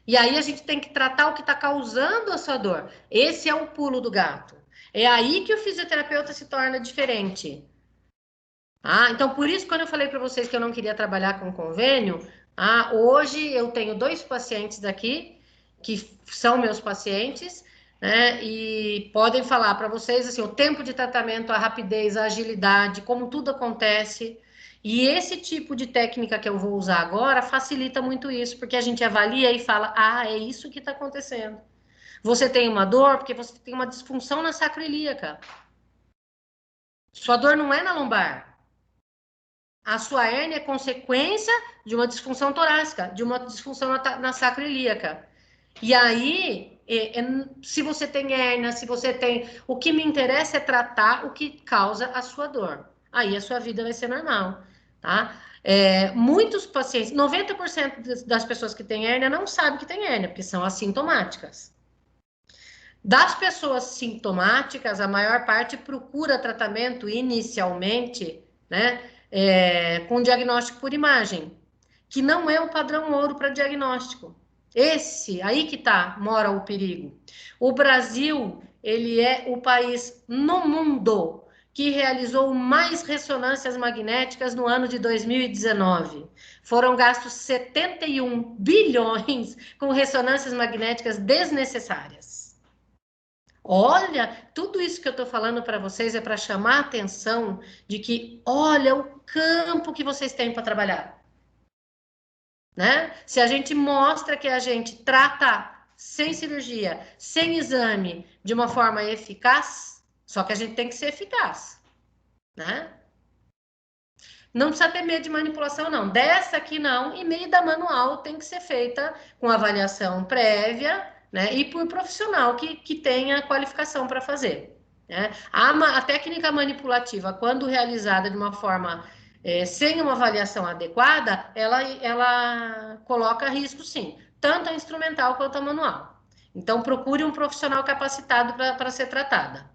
E aí a gente tem que tratar o que está causando a sua dor. Esse é o pulo do gato. É aí que o fisioterapeuta se torna diferente. Então, por isso, quando eu falei para vocês que eu não queria trabalhar com convênio, hoje eu tenho 2 pacientes daqui, que são meus pacientes, né? E podem falar para vocês assim, o tempo de tratamento, a rapidez, a agilidade, como tudo acontece. E esse tipo de técnica que eu vou usar agora facilita muito isso, porque a gente avalia e fala, é isso que está acontecendo. Você tem uma dor porque você tem uma disfunção na sacroiliaca. Sua dor não é na lombar. A sua hérnia é consequência de uma disfunção torácica, de uma disfunção na sacroiliaca. E aí, se você tem hérnia, se você tem... O que me interessa é tratar o que causa a sua dor. Aí a sua vida vai ser normal, tá? Muitos pacientes, 90% das pessoas que têm hérnia não sabem que tem hérnia, porque são assintomáticas. Das pessoas sintomáticas, a maior parte procura tratamento inicialmente, né, com diagnóstico por imagem, que não é o padrão ouro para diagnóstico. Aí que mora o perigo. O Brasil, ele é o país no mundo que realizou mais ressonâncias magnéticas no ano de 2019. Foram gastos 71 bilhões com ressonâncias magnéticas desnecessárias. Olha, tudo isso que eu estou falando para vocês é para chamar a atenção de que, olha o campo que vocês têm para trabalhar. Né? Se a gente mostra que a gente trata sem cirurgia, sem exame, de uma forma eficaz, só que a gente tem que ser eficaz. Né? Não precisa ter medo de manipulação, não. Dessa aqui não, e meio da manual tem que ser feita com avaliação prévia, né? E por profissional que tenha qualificação para fazer. Né? A técnica manipulativa, quando realizada de uma forma sem uma avaliação adequada, ela coloca risco, sim, tanto a instrumental quanto a manual. Então, procure um profissional capacitado para ser tratada.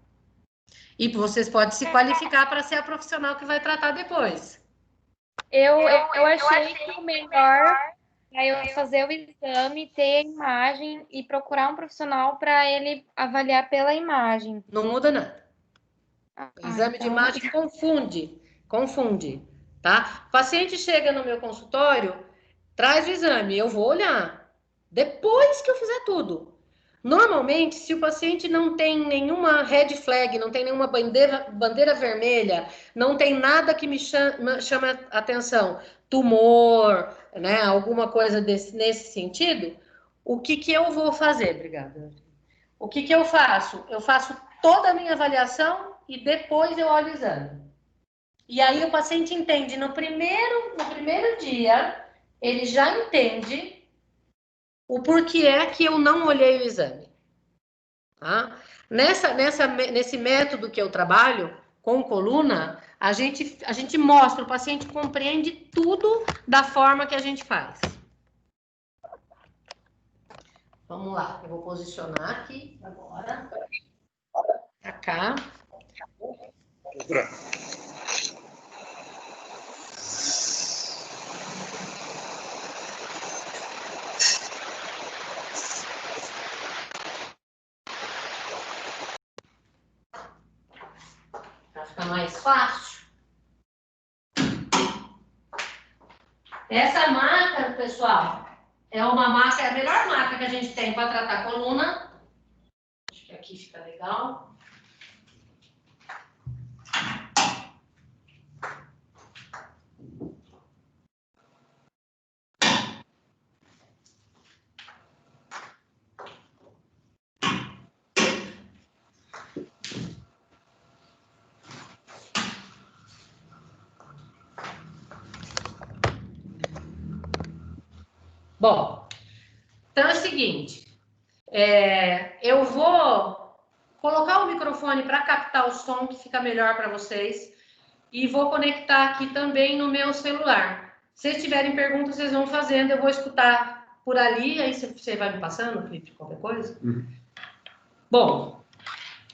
E vocês podem se qualificar para ser a profissional que vai tratar depois. Eu achei que o melhor para eu fazer o exame, ter a imagem e procurar um profissional para ele avaliar pela imagem. Não muda nada. O exame de então... imagem confunde, tá? O paciente chega no meu consultório, traz o exame, eu vou olhar. Depois que eu fizer tudo. Normalmente, se o paciente não tem nenhuma red flag, não tem nenhuma bandeira vermelha, não tem nada que me chama atenção, tumor, né, alguma coisa nesse sentido, o que eu vou fazer? Obrigada. O que eu faço? Eu faço toda a minha avaliação e depois eu olho o exame. E aí o paciente entende, no primeiro dia, ele já entende o porquê é que eu não olhei o exame. Tá? Nesse método que eu trabalho, com coluna, a gente mostra, o paciente compreende tudo da forma que a gente faz. Vamos lá, eu vou posicionar aqui agora. Pra cá. Para ficar mais fácil. Essa maca, pessoal, é uma maca, é a melhor maca que a gente tem para tratar a coluna. Acho que aqui fica legal. Bom, então é o seguinte, eu vou colocar o microfone para captar o som que fica melhor para vocês e vou conectar aqui também no meu celular. Se vocês tiverem perguntas, vocês vão fazendo, eu vou escutar por ali, aí você vai me passando, Felipe, qualquer coisa. Bom,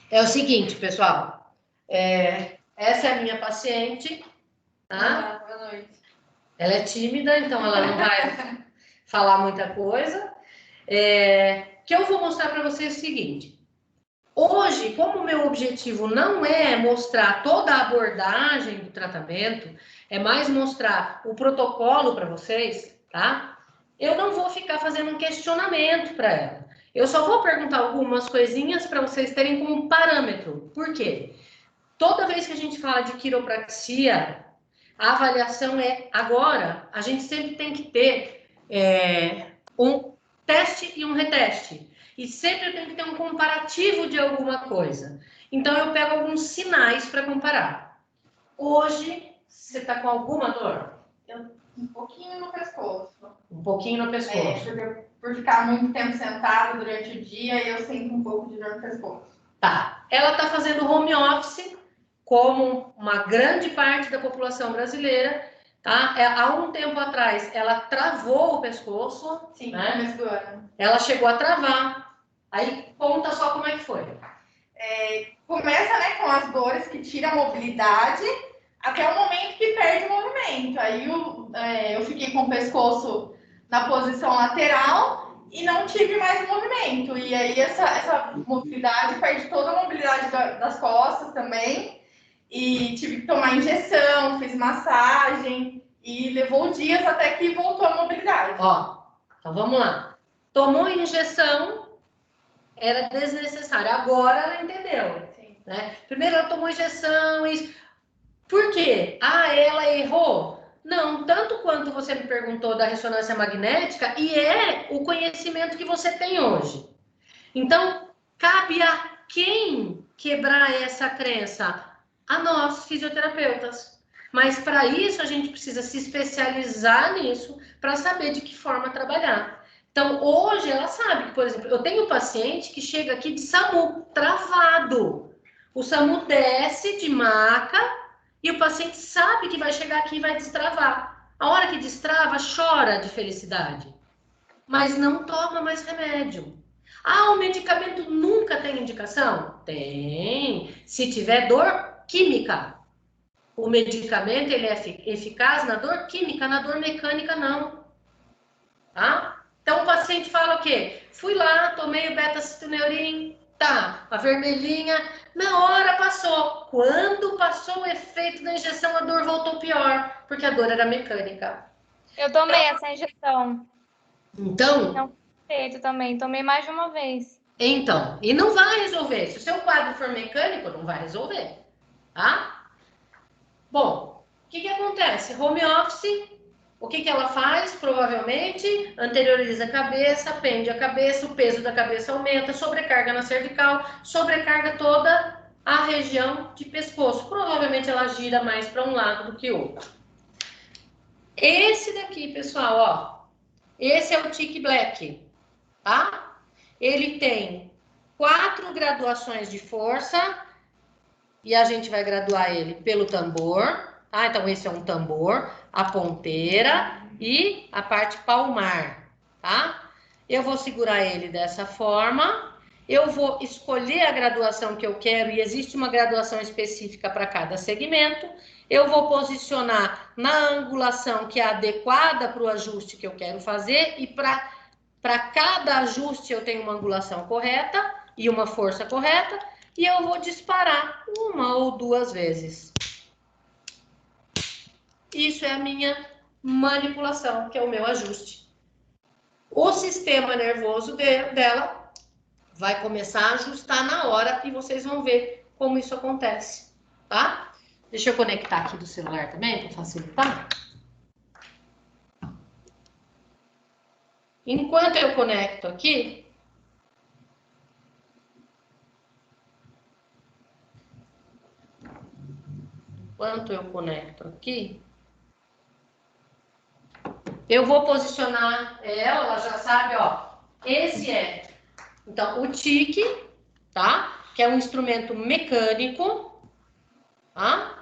é o seguinte, pessoal, essa é a minha paciente, tá? Boa noite. Ela é tímida, então ela não vai falar muita coisa. Que eu vou mostrar para vocês o seguinte. Hoje, como o meu objetivo não é mostrar toda a abordagem do tratamento, é mais mostrar o protocolo para vocês, tá? Eu não vou ficar fazendo um questionamento para ela. Eu só vou perguntar algumas coisinhas para vocês terem como parâmetro. Por quê? Toda vez que a gente fala de quiropraxia, a avaliação é agora, a gente sempre tem que ter um teste e um reteste. E sempre tem que ter um comparativo de alguma coisa. Então, eu pego alguns sinais para comparar. Hoje, você está com alguma dor? Um pouquinho no pescoço. Um pouquinho no pescoço. Porque por ficar muito tempo sentado durante o dia, eu sinto um pouco de dor no pescoço. Tá. Ela está fazendo home office, como uma grande parte da população brasileira. Tá? Há um tempo atrás, ela travou o pescoço. Sim, né? no começo do ano. Ela chegou a travar. Aí, conta só como é que foi. Começa, né, com as dores que tiram a mobilidade, até o momento que perde o movimento. Aí eu fiquei com o pescoço na posição lateral e não tive mais movimento. E aí essa mobilidade, perde toda a mobilidade das costas também. E tive que tomar injeção, fiz massagem e levou dias até que voltou a mobilidade. Ó, então vamos lá. Tomou injeção, era desnecessário. Agora ela entendeu. Sim. Né? Primeiro ela tomou injeção e... Por quê? Ela errou? Não, tanto quanto você me perguntou da ressonância magnética, e é o conhecimento que você tem hoje. Então, cabe a quem quebrar essa crença? A nós, fisioterapeutas. Mas para isso a gente precisa se especializar nisso para saber de que forma trabalhar. Então, hoje ela sabe que, por exemplo, eu tenho um paciente que chega aqui de SAMU, travado. O SAMU desce de maca e o paciente sabe que vai chegar aqui e vai destravar. A hora que destrava, chora de felicidade. Mas não toma mais remédio. O medicamento nunca tem indicação? Tem. Se tiver dor química. O medicamento ele é eficaz na dor química, na dor mecânica não. tá? Então, o paciente fala o quê? Fui lá, tomei o beta-citoneurin, tá, a vermelhinha, na hora passou. Quando passou o efeito da injeção, a dor voltou pior, porque a dor era mecânica. Eu tomei essa injeção. Então... Não feito também, tomei mais de uma vez. Então, e não vai resolver. Se o seu quadro for mecânico, não vai resolver, tá? Bom, o que acontece? Home office, o que ela faz? Provavelmente, anterioriza a cabeça, pende a cabeça, o peso da cabeça aumenta, sobrecarga na cervical, sobrecarga toda a região de pescoço. Provavelmente ela gira mais para um lado do que o outro. Esse daqui, pessoal, ó, esse é o Tic Black, tá? Ele tem 4 graduações de força e a gente vai graduar ele pelo tambor. Ah, então esse é um tambor, a ponteira e a parte palmar, tá? Eu vou segurar ele dessa forma. Eu vou escolher a graduação que eu quero e existe uma graduação específica para cada segmento. Eu vou posicionar na angulação que é adequada para o ajuste que eu quero fazer e para cada ajuste eu tenho uma angulação correta e uma força correta e eu vou disparar 1 ou 2 vezes. Isso é a minha manipulação, que é o meu ajuste. O sistema nervoso dela vai começar a ajustar na hora e vocês vão ver como isso acontece, tá? Deixa eu conectar aqui do celular também para facilitar. Enquanto eu conecto aqui, eu vou posicionar ela já sabe, ó. Esse é, então, o tic, tá? Que é um instrumento mecânico, tá?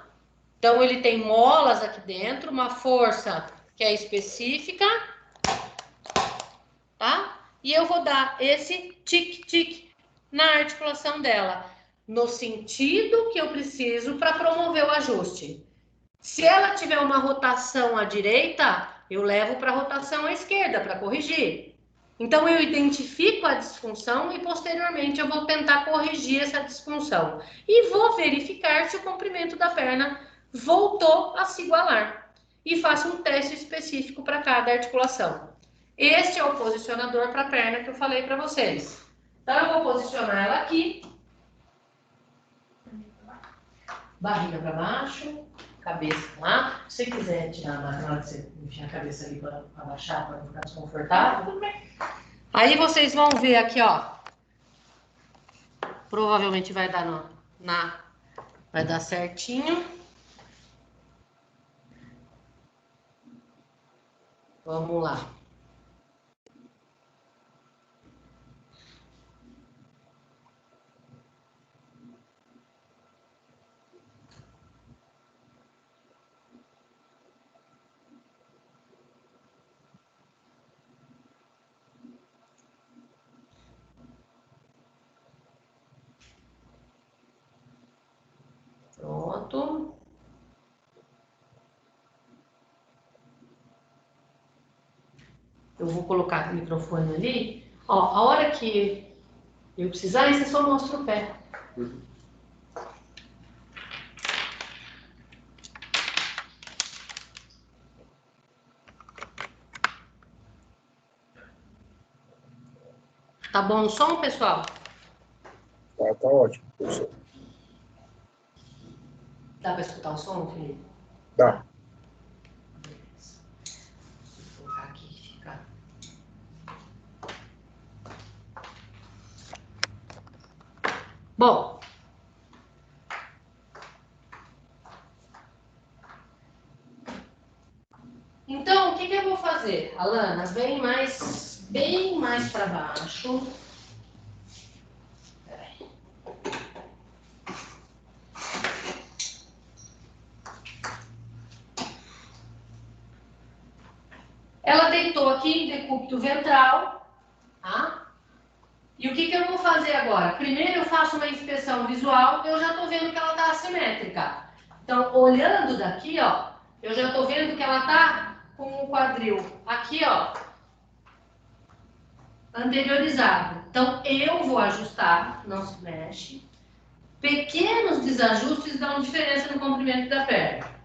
Então, ele tem molas aqui dentro, uma força que é específica, tá? E eu vou dar esse tic-tic na articulação dela, no sentido que eu preciso para promover o ajuste. Se ela tiver uma rotação à direita, eu levo para a rotação à esquerda para corrigir. Então, eu identifico a disfunção e, posteriormente, eu vou tentar corrigir essa disfunção. E vou verificar se o comprimento da perna voltou a se igualar. E faço um teste específico para cada articulação. Este é o posicionador para a perna que eu falei para vocês. Então, eu vou posicionar ela aqui. Barriga para baixo. Cabeça lá. Se você quiser tirar na hora de você enfiar a cabeça ali para abaixar, para não ficar desconfortável, tudo bem. Aí vocês vão ver aqui, ó. Provavelmente vai dar vai dar certinho. Vamos lá. Pronto. Eu vou colocar o microfone ali. Ó, a hora que eu precisar, aí você só mostra o pé. Tá bom o som, pessoal? Tá ótimo, professor. Dá para escutar o som, Felipe? Dá. Beleza. Vou colocar aqui que fica. Bom. Então, o que eu vou fazer? Alana, bem mais para baixo. Ela deitou aqui, decúbito ventral, tá? E o que eu vou fazer agora? Primeiro eu faço uma inspeção visual, eu já tô vendo que ela tá assimétrica. Então, olhando daqui, ó, eu já tô vendo que ela tá com o quadril aqui, ó, anteriorizado. Então, eu vou ajustar, não se mexe. Pequenos desajustes dão diferença no comprimento da perna.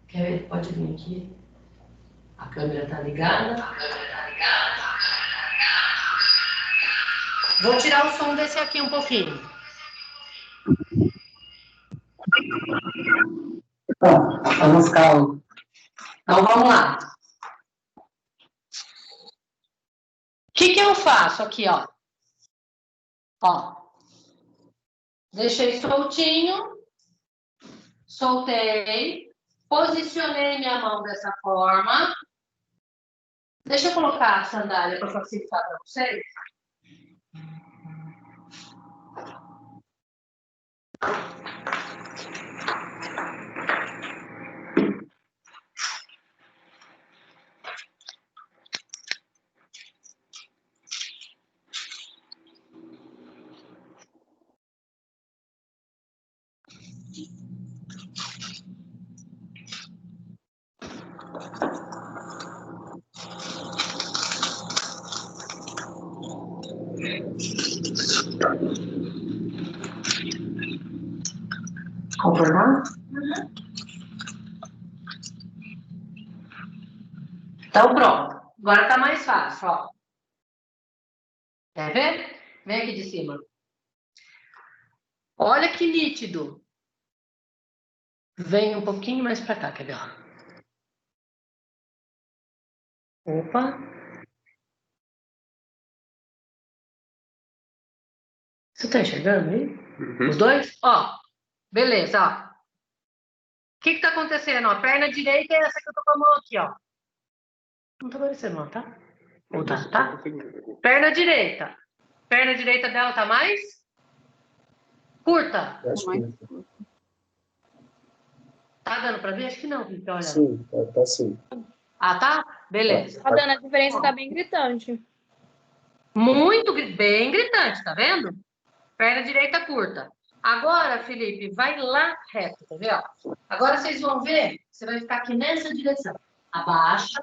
Quer ver? Pode vir aqui. A câmera está ligada. Vou tirar o som desse aqui um pouquinho. Bom, vamos calmo. Então, vamos lá. O que eu faço aqui, ó? Ó. Deixei soltinho. Soltei. Posicionei minha mão dessa forma. Deixa eu colocar a sandália para facilitar para vocês. Conformado? Então, pronto. Agora tá mais fácil, ó. Quer ver? Vem aqui de cima. Olha que nítido. Vem um pouquinho mais para cá, quer ver? Opa. Você tá enxergando aí? Uhum. Os dois? Ó. Beleza, ó. O que tá acontecendo? A perna direita é essa que eu tô com a mão aqui, ó. Não tá aparecendo, não, tá? Ou tá? Perna direita. Perna direita dela tá mais curta. Tá dando pra ver? Acho que não. Então, olha. Sim, tá sim. Ah, tá? Beleza. Tá dando, a diferença tá bem gritante. Muito bem gritante, tá vendo? Perna direita curta. Agora, Felipe, vai lá reto, tá vendo? Agora vocês vão ver, você vai ficar aqui nessa direção. Abaixa,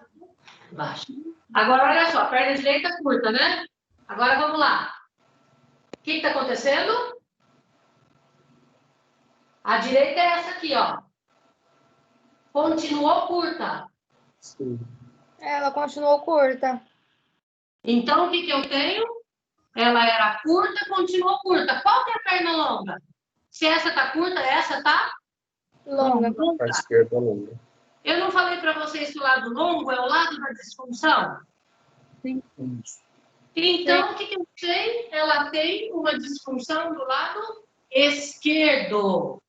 abaixa. Agora, olha só, perna direita curta, né? Agora, vamos lá. O que tá acontecendo? A direita é essa aqui, ó. Continuou curta. Sim. Ela continuou curta. Então, o que eu tenho? Ela era curta, continuou curta. Qual que é a perna longa? Se essa tá curta, essa tá Longa. A esquerda é longa. Eu não falei para vocês que o lado longo é o lado da disfunção? Sim. Isso. Então, o que eu sei? Ela tem uma disfunção do lado esquerdo.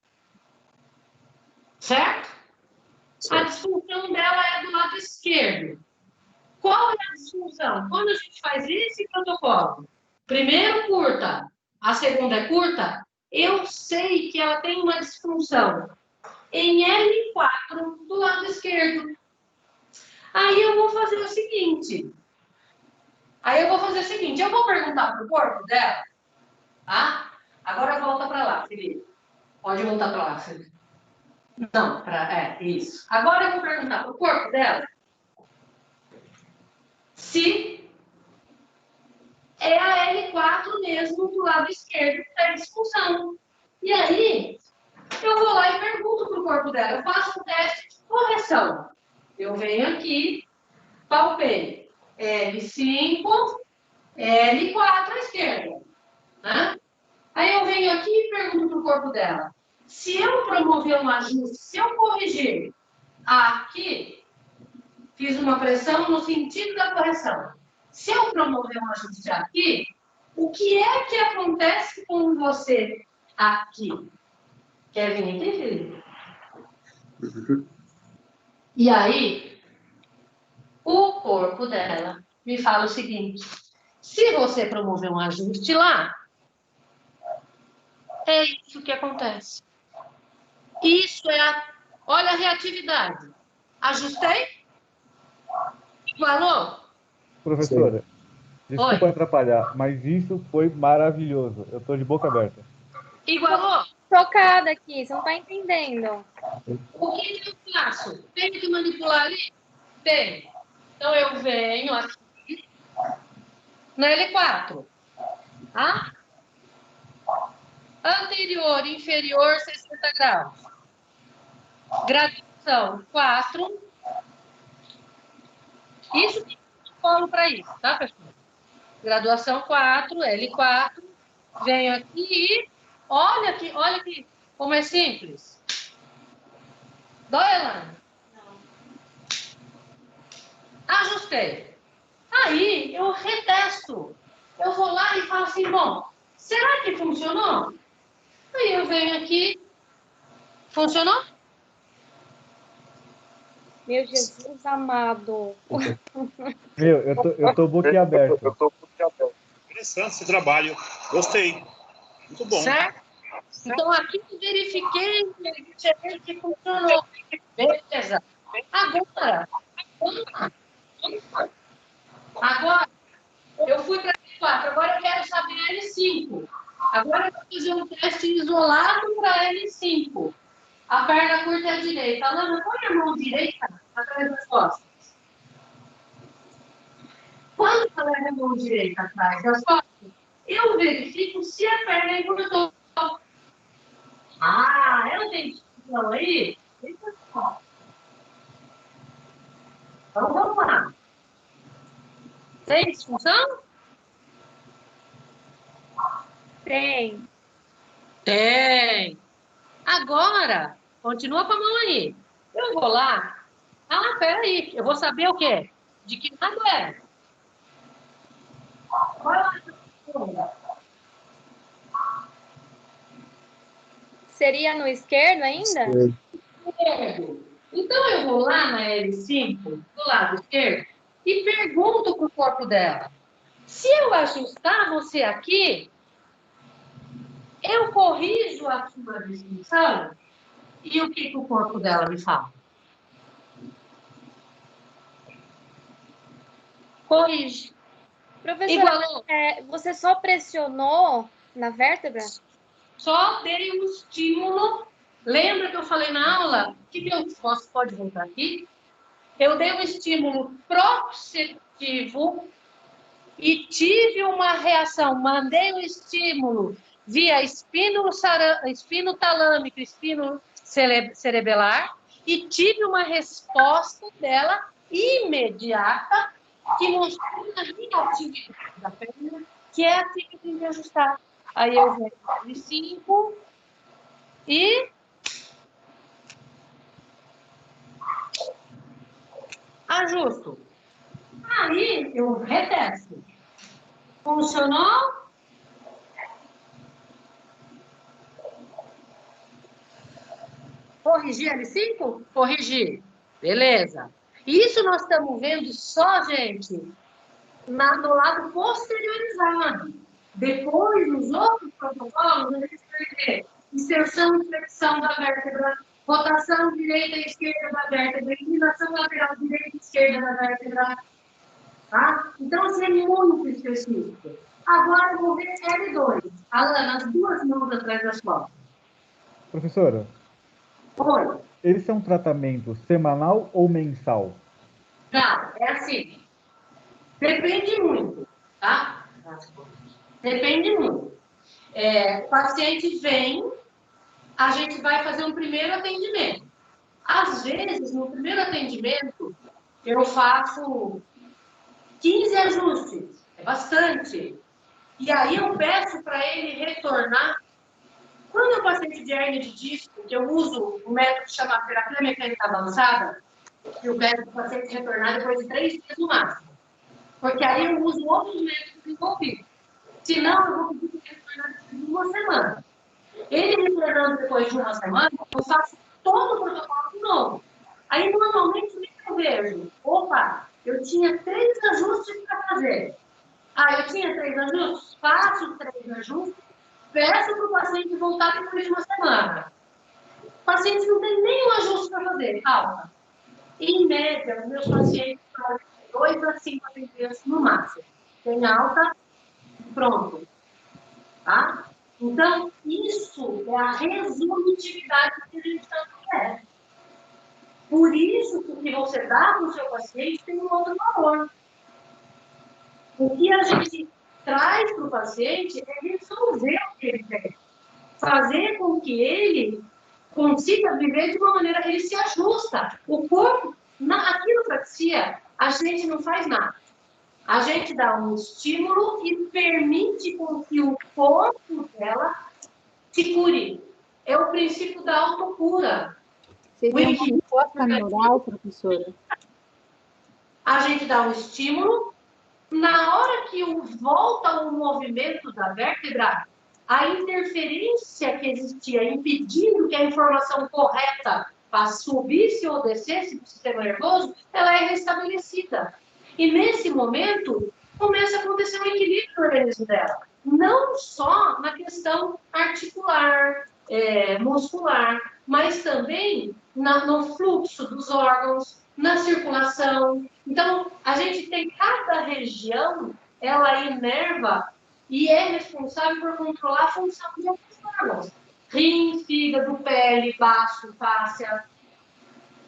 Certo? A disfunção dela é do lado esquerdo. Qual é a disfunção? Quando a gente faz esse protocolo, primeiro curta, a segunda é curta, eu sei que ela tem uma disfunção em L4 do lado esquerdo. Aí eu vou fazer o seguinte. Eu vou perguntar para o corpo dela, tá? Agora volta para lá, Felipe. Pode voltar para lá, Felipe. Não, isso. Agora eu vou perguntar para o corpo dela se é a L4 mesmo do lado esquerdo que está em disfunção. E aí, eu vou lá e pergunto para o corpo dela. Eu faço um teste de correção. Eu venho aqui, palpei L5, L4 à esquerda. Né? Aí eu venho aqui e pergunto para o corpo dela. Se eu promover um ajuste, se eu corrigir aqui, fiz uma pressão no sentido da correção. Se eu promover um ajuste aqui, o que é que acontece com você aqui? Quer vir aqui, Felipe? Uhum. E aí, o corpo dela me fala o seguinte: se você promover um ajuste lá, é isso que acontece. Isso é olha a reatividade. Ajustei, Falou? Professora, desculpa Oi. atrapalhar, mas isso foi maravilhoso. Eu estou de boca aberta. Igualou? Chocada aqui, você não tá entendendo. O que eu faço? Tem que manipular isso? Tem. Então, eu venho aqui na L4. Tá? Anterior, inferior, 60 graus. Graduação 4. Isso tem protocolo para isso, tá, pessoal? Graduação 4, L4. Venho aqui e olha aqui como é simples. Dói, Elana? Não. Ajustei. Aí eu retesto. Eu vou lá e falo assim, bom, será que funcionou? Aí eu venho aqui. Funcionou? Meu Jesus amado. Meu, eu tô boquiaberto. Interessante esse trabalho. Gostei. Muito bom. Certo? Então aqui eu verifiquei que funcionou. Beleza. Agora, eu fui para L4, agora eu quero saber a L5. Agora eu vou fazer um teste isolado para L5. A perna curta é a direita. Alana, põe a mão direita atrás das costas. Quando ela é a mão direita atrás das costas, eu verifico se a perna encurtou. Ela tem discussão aí? Então vamos lá. Tem disfunção? Tem. Tem. Agora, continua com a mão aí. Eu vou lá. Peraí. Eu vou saber o quê? De que lado é? Vai lá. Seria no esquerdo ainda? Esquerdo. Então, eu vou lá na L5, do lado esquerdo, e pergunto para o corpo dela. Se eu ajustar você aqui, eu corrijo a sua disfunção? E o que o corpo dela me fala? Corrige. Professora, Igualou. você só pressionou na vértebra? Só dei um estímulo. Lembra que eu falei na aula? Pode voltar aqui? Eu dei um estímulo proprioceptivo e tive uma reação. Mandei o estímulo via espino talâmico, espino cerebelar e tive uma resposta dela imediata que mostrou a reatividade da perna, que é a que eu tenho que ajustar. Aí eu venho de 5 e ajusto. Aí eu retesto. Funcionou? Corrigir L5? Corrigir. Beleza. Isso nós estamos vendo só, gente, no lado posteriorizado. Depois, nos outros protocolos, a gente vai ver extensão e flexão da vértebra, rotação direita e esquerda da vértebra, inclinação lateral direita e esquerda da vértebra. Tá? Então, assim, é muito específico. Agora, eu vou ver L2. Alana, as duas mãos atrás das costas. Professora, Oi. esse é um tratamento semanal ou mensal? Não, é assim. Depende muito, tá? Depende muito. O paciente vem, a gente vai fazer um primeiro atendimento. Às vezes, no primeiro atendimento, eu faço 15 ajustes. É bastante. E aí eu peço para ele retornar. Quando é um paciente de hérnia de disco, que eu uso um método que chama terapia mecânica avançada, eu peço para o paciente retornar depois de 3 dias no máximo. Porque aí eu uso outros métodos envolvidos. Senão, eu vou pedir para ele retornar depois de uma semana. Ele retornando depois de uma semana, eu faço todo o protocolo de novo. Aí, normalmente, o que eu vejo? Opa, eu tinha 3 ajustes para fazer. Eu tinha 3 ajustes? Faço 3 ajustes, peço para o paciente voltar depois de uma semana. O paciente não tem nenhum ajuste para fazer, calma. Em média, os meus pacientes 2 a 5 atendentes no máximo. Tem alta, pronto. Tá? Então, isso é a resolutividade que a gente tanto quer. Por isso, que o que você dá para o seu paciente tem um outro valor. O que a gente traz para o paciente é resolver o que ele quer. Fazer com que ele consiga viver de uma maneira, ele se ajusta. O corpo, na quiropraxia, a gente não faz nada. A gente dá um estímulo e permite com que o corpo dela se cure. É o princípio da autocura. Seria uma resposta neural, professora? A gente dá um estímulo, na hora que volta o movimento da vértebra, a interferência que existia impedindo que a informação correta subisse ou descesse do sistema nervoso, ela é restabelecida. E nesse momento, começa a acontecer um equilíbrio no organismo dela. Não só na questão articular, muscular, mas também no fluxo dos órgãos, na circulação. Então, a gente tem cada região, ela inerva e é responsável por controlar a função de alguns órgãos. Rins, fígado, pele, baço, fáscia.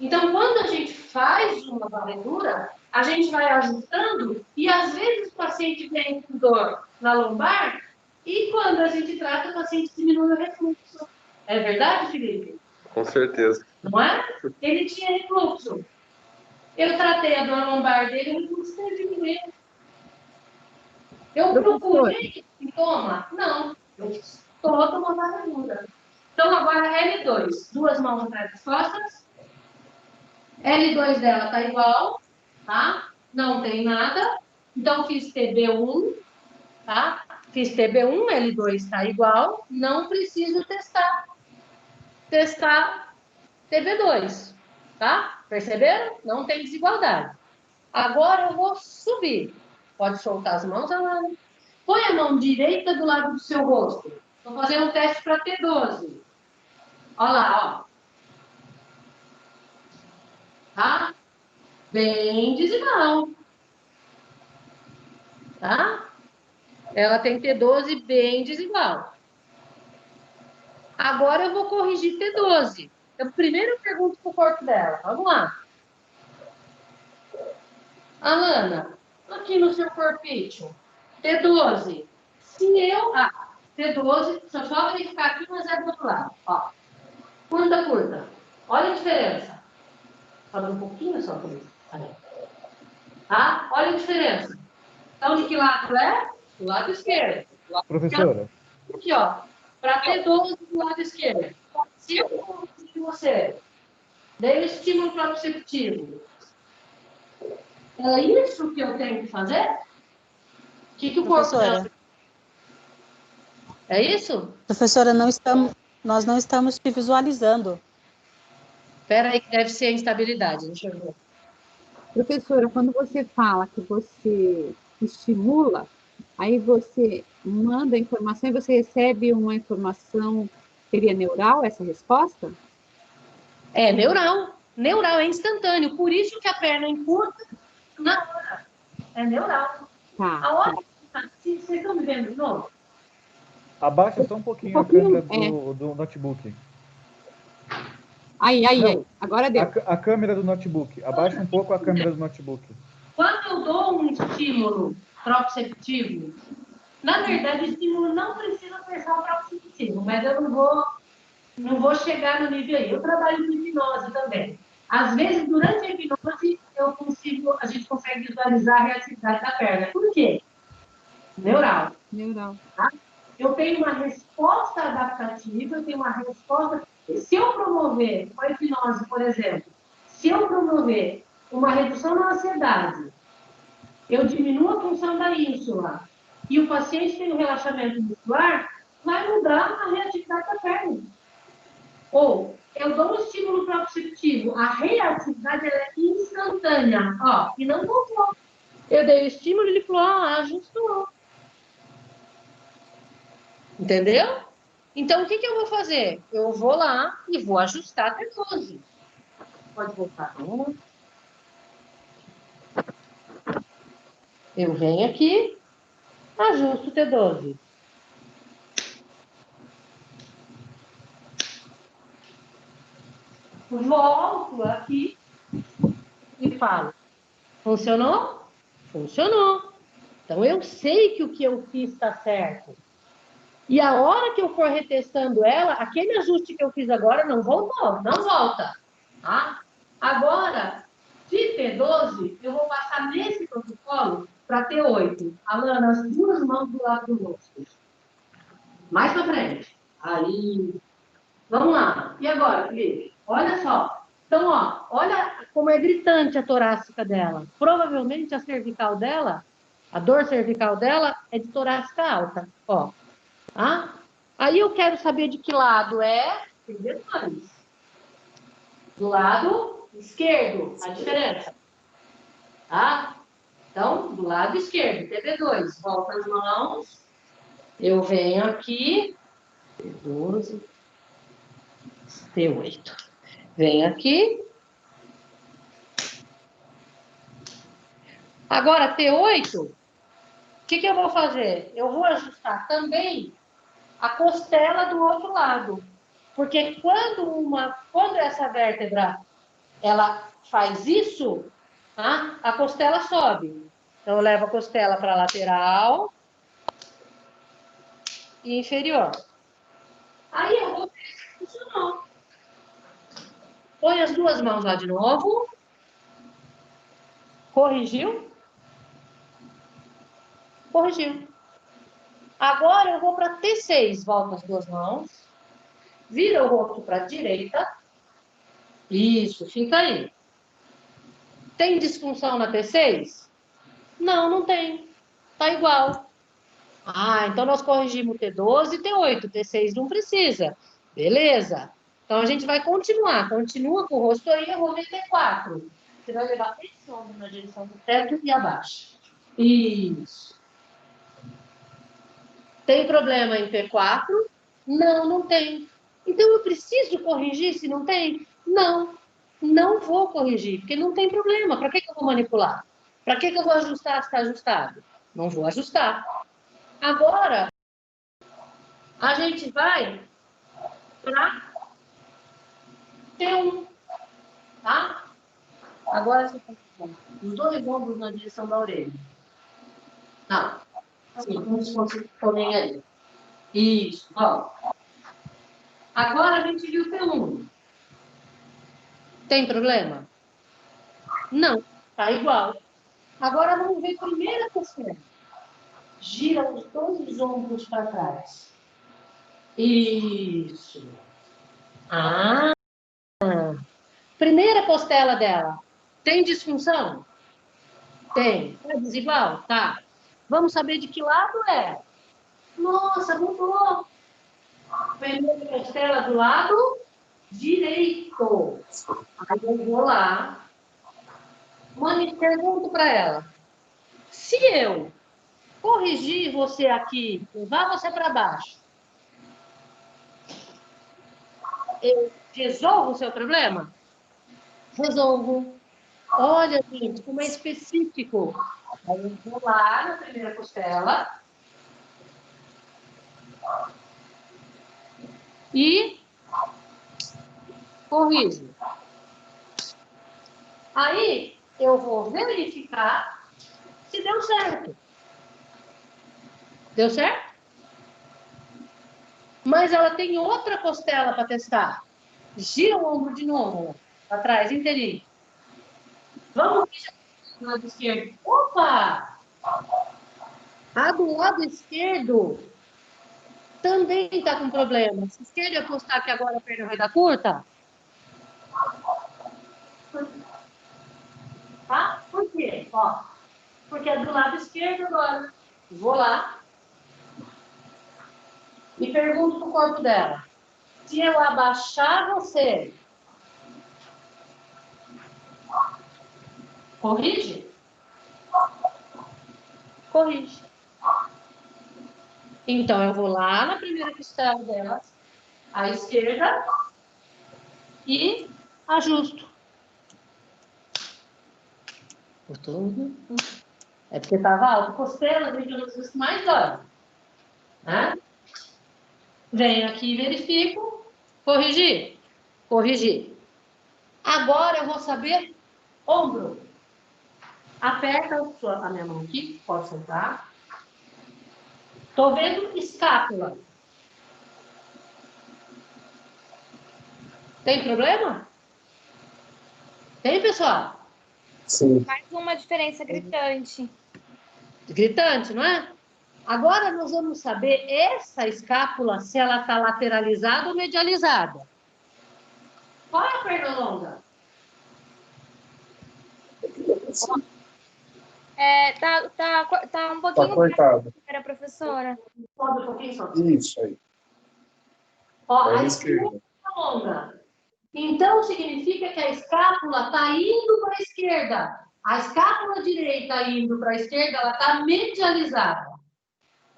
Então, quando a gente faz uma varredura, a gente vai ajustando e, às vezes, o paciente vem com dor na lombar e, quando a gente trata, o paciente diminui o refluxo. É verdade, Felipe? Com certeza. Não é? Ele tinha refluxo. Eu tratei a dor lombar dele, o refluxo teve diminuído. Eu procurei sintoma? Não. Eu fiz toda uma varredura. Então, agora, L2. 2 mãos atrás das costas. L2 dela tá igual, tá? Não tem nada. Então, fiz TB1, tá? Fiz TB1, L2 tá igual. Não preciso testar TB2, tá? Perceberam? Não tem desigualdade. Agora, eu vou subir. Pode soltar as mãos, Alana. Põe a mão direita do lado do seu rosto. Vou fazer um teste para T12. Olha lá, ó. Tá? Bem desigual. Tá? Ela tem T12 bem desigual. Agora eu vou corrigir T12. Eu primeiro pergunto para o corpo dela. Vamos lá. Alana, aqui no seu corpício, T12. Se eu... T12, deixa eu só verificar aqui, mas é do outro lado. Ó. Curta. Olha a diferença. Sobe um pouquinho só por isso. Tá? Olha a diferença. Então, de que lado é? Do lado esquerdo. Professora. Aqui, ó. Para T12 do lado esquerdo. Se eu corrigir você, dei o estímulo proprioceptivo. É isso que eu tenho que fazer? O que o corpo... É isso? Professora, nós não estamos te visualizando. Espera aí, que deve ser a instabilidade. Deixa eu ver. Professora, quando você fala que você estimula, aí você manda a informação e você recebe uma informação, seria neural essa resposta? É neural. Neural, é instantâneo. Por isso que a perna encurta na hora. É neural. Tá. A hora que vocês estão me vendo de novo? Abaixa só um pouquinho a câmera do notebook. Aí. Agora deu. A câmera do notebook. Abaixa um pouco a câmera do notebook. Quando eu dou um estímulo proprioceptivo, na verdade, o estímulo não precisa pensar o proprioceptivo, mas eu não vou chegar no nível aí. Eu trabalho com hipnose também. Às vezes, durante a hipnose, a gente consegue visualizar a reatividade da perna. Por quê? Neural. Tá? Eu tenho uma resposta adaptativa, eu tenho uma resposta... Se eu promover a hipnose, por exemplo, se eu promover uma redução na ansiedade, eu diminuo a função da ínsula e o paciente tem um relaxamento muscular, vai mudar a reatividade da perna. Ou eu dou um estímulo proprioceptivo, a reatividade ela é instantânea, ó, e não voltou. Eu dei o estímulo e ele falou, ajustou. Entendeu? Então, o que eu vou fazer? Eu vou lá e vou ajustar a T12. Pode voltar. Eu venho aqui, ajusto o T12. Volto aqui e falo, funcionou? Funcionou. Então, eu sei que o que eu fiz está certo. E a hora que eu for retestando ela, aquele ajuste que eu fiz agora não voltou, não volta. Tá? Agora, de T12, eu vou passar nesse protocolo para T8. Alana, as duas mãos do lado do rosto. Mais para frente. Aí. Vamos lá. E agora, Felipe? Olha só. Então, ó, olha como é gritante a torácica dela. Provavelmente a cervical dela, a dor cervical dela é de torácica alta. Ó. Tá? Aí eu quero saber de que lado é. Tem detalhes. Do lado esquerdo, a diferença. Tá? Então, do lado esquerdo, TB2. Volta as mãos. Eu venho aqui. T12. T8. Venho aqui. Agora, T8, o que eu vou fazer? Eu vou ajustar também a costela do outro lado. Porque quando essa vértebra ela faz isso, tá? A costela sobe. Então, eu levo a costela para a lateral e inferior. Aí eu vou ver se funcionou. Põe as duas mãos lá de novo. Corrigiu? Corrigiu. Agora eu vou para T6. Volta as duas mãos. Vira o rosto para a direita. Isso, fica aí. Tem disfunção na T6? Não, não tem. Tá igual. Ah, então nós corrigimos T12 e T8. T6 não precisa. Beleza. Então a gente vai continuar. Continua com o rosto aí, eu vou ver T4. Você vai levar esse ombro na direção do teto e abaixo. Isso. Tem problema em P4? Não, não tem. Então eu preciso corrigir se não tem? Não, não vou corrigir, porque não tem problema. Para que eu vou manipular? Para que eu vou ajustar se está ajustado? Não vou ajustar. Agora, a gente vai para T1, tá? Agora você está os dois ombros na direção da orelha. Não. Assim, como se fosse também aí. Isso, ó. Agora a gente viu T1. Tem problema? Não, tá igual. Agora vamos ver a primeira costela. Gira os dois ombros para trás. Isso. Ah. Primeira costela dela. Tem disfunção? Tem. É desigual? Tá. Vamos saber de que lado é. Nossa, mudou. Primeira costela do lado direito. Aí eu vou lá. Pergunto para ela. Se eu corrigir você aqui, levar você para baixo, eu resolvo o seu problema? Resolvo. Olha, gente, como é específico. Aí eu vou lá na primeira costela e corrijo. Aí eu vou verificar se deu certo. Deu certo? Mas ela tem outra costela para testar. Gira o ombro de novo, para trás, inteirinho. Vamos ver do lado esquerdo. Opa! A do lado esquerdo também está com problema. Vocês querem apostar que agora a perna vai dar curta? Tá? Por quê? Ó, porque é do lado esquerdo agora. Vou lá e pergunto pro corpo dela. Se eu abaixar você, corrige? Corrige. Então, eu vou lá na primeira costela dela, à esquerda, e ajusto. É porque estava alto. Costela, gente, é uma das coisas que mais dói. Né? Venho aqui e verifico. Corrigir. Corrigir. Agora eu vou saber ombro. Aperta a minha mão aqui, pode sentar. Estou vendo escápula. Tem problema? Tem, pessoal? Sim. Faz uma diferença gritante. Gritante, não é? Agora nós vamos saber essa escápula, se ela está lateralizada ou medializada. Qual é a perna longa? Tá um pouquinho Tá cortado. para professora. Sobe um pouquinho só. Isso aí. Ó, Perna a esquerda. esquerda está longa. Então, significa que a escápula está indo para a esquerda. A escápula direita indo para a esquerda, ela está medializada.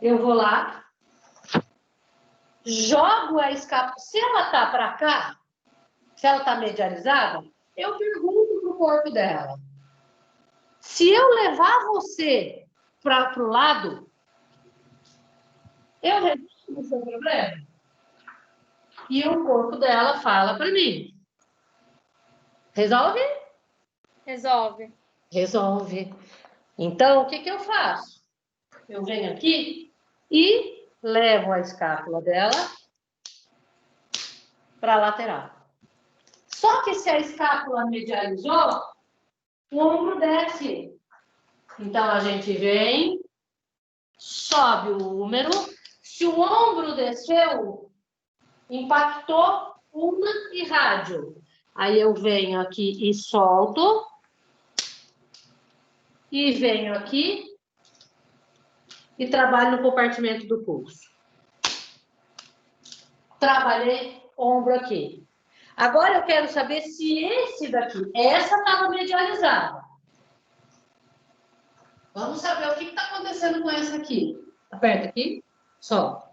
Eu vou lá, jogo a escápula. Se ela está para cá, se ela está medializada, eu pergunto para o corpo dela. Se eu levar você para o lado, eu resolvo o seu problema? E o corpo dela fala para mim. Resolve? Resolve. Resolve. Então, o que eu faço? Eu venho aqui e levo a escápula dela para a lateral. Só que se a escápula medializou, o ombro desce. Então, a gente vem, sobe o húmero. Se o ombro desceu, impactou ulna e rádio. Aí eu venho aqui e solto. E venho aqui e trabalho no compartimento do pulso. Trabalhei ombro aqui. Agora eu quero saber se esse daqui, essa estava medializada. Vamos saber o que está acontecendo com essa aqui. Aperta aqui, solta.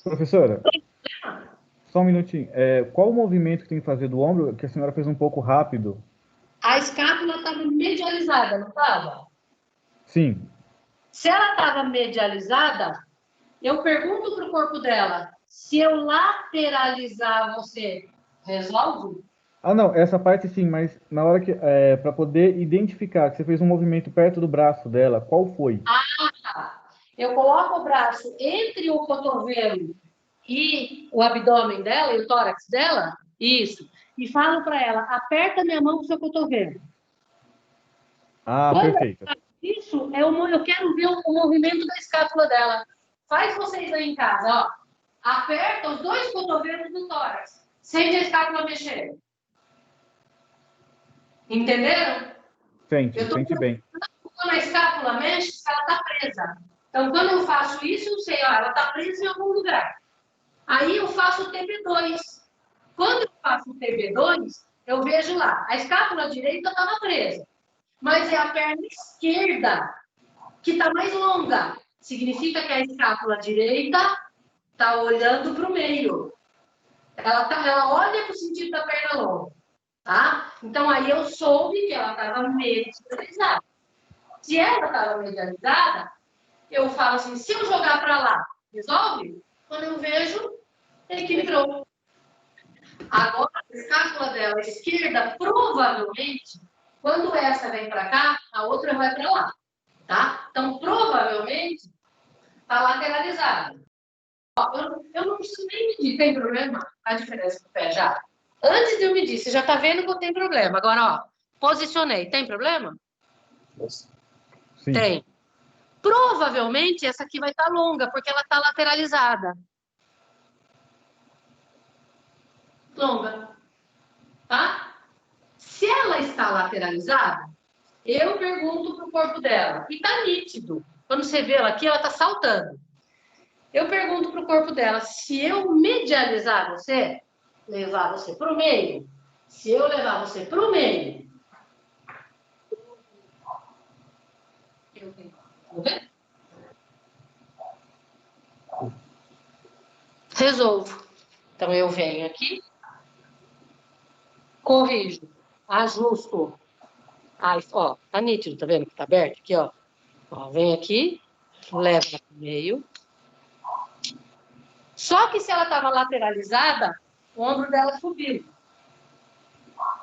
Professora, só um minutinho. Qual o movimento que tem que fazer do ombro, que a senhora fez um pouco rápido? A escápula estava medializada, não estava? Sim. Se ela estava medializada, eu pergunto para o corpo dela, se eu lateralizar, você resolve? Ah, não, essa parte sim, mas na hora que para poder identificar que você fez um movimento perto do braço dela, qual foi? Eu coloco o braço entre o cotovelo e o abdômen dela, e o tórax dela, isso, e falo para ela, aperta minha mão no seu cotovelo. Ah, Quando perfeito. isso, eu quero ver o movimento da escápula dela. Faz vocês aí em casa, ó. Aperta os dois cotovelos do tórax. Sente a escápula mexer. Entenderam? Sente bem. Quando a escápula mexe, ela está presa. Então, quando eu faço isso, eu sei, ó, ela está presa em algum lugar. Aí eu faço o TB2. Quando eu faço o TB2, eu vejo lá, a escápula direita estava presa. Mas é a perna esquerda que está mais longa. Significa que a escápula direita está olhando para o meio. Ela olha para o sentido da perna longa. Tá? Então, aí eu soube que ela estava medializada. Se ela estava medializada, eu falo assim, se eu jogar para lá, resolve? Quando eu vejo, equilibrou. Agora, a escápula dela esquerda, provavelmente, quando essa vem para cá, a outra vai para lá. Tá? Então, provavelmente, está lateralizada. Ó, eu não preciso nem medir, tem problema? A diferença do pé já. Antes de eu medir, você já está vendo que eu tenho problema. Agora, ó, posicionei, tem problema? Sim. Tem. Provavelmente essa aqui vai estar longa, porque ela está lateralizada. Longa. Tá? Se ela está lateralizada, eu pergunto para o corpo dela. E está nítido. Quando você vê ela aqui, ela está saltando. Eu pergunto para o corpo dela, se eu medializar você, levar você para o meio, se eu levar você para o meio, eu tenho. Vamos ver? Resolvo. Então, eu venho aqui, corrijo, ajusto Aí, ó, tá nítido, tá vendo que tá aberto aqui, ó. Ó, vem aqui, leva para o meio. Só que se ela estava lateralizada, o ombro dela subiu.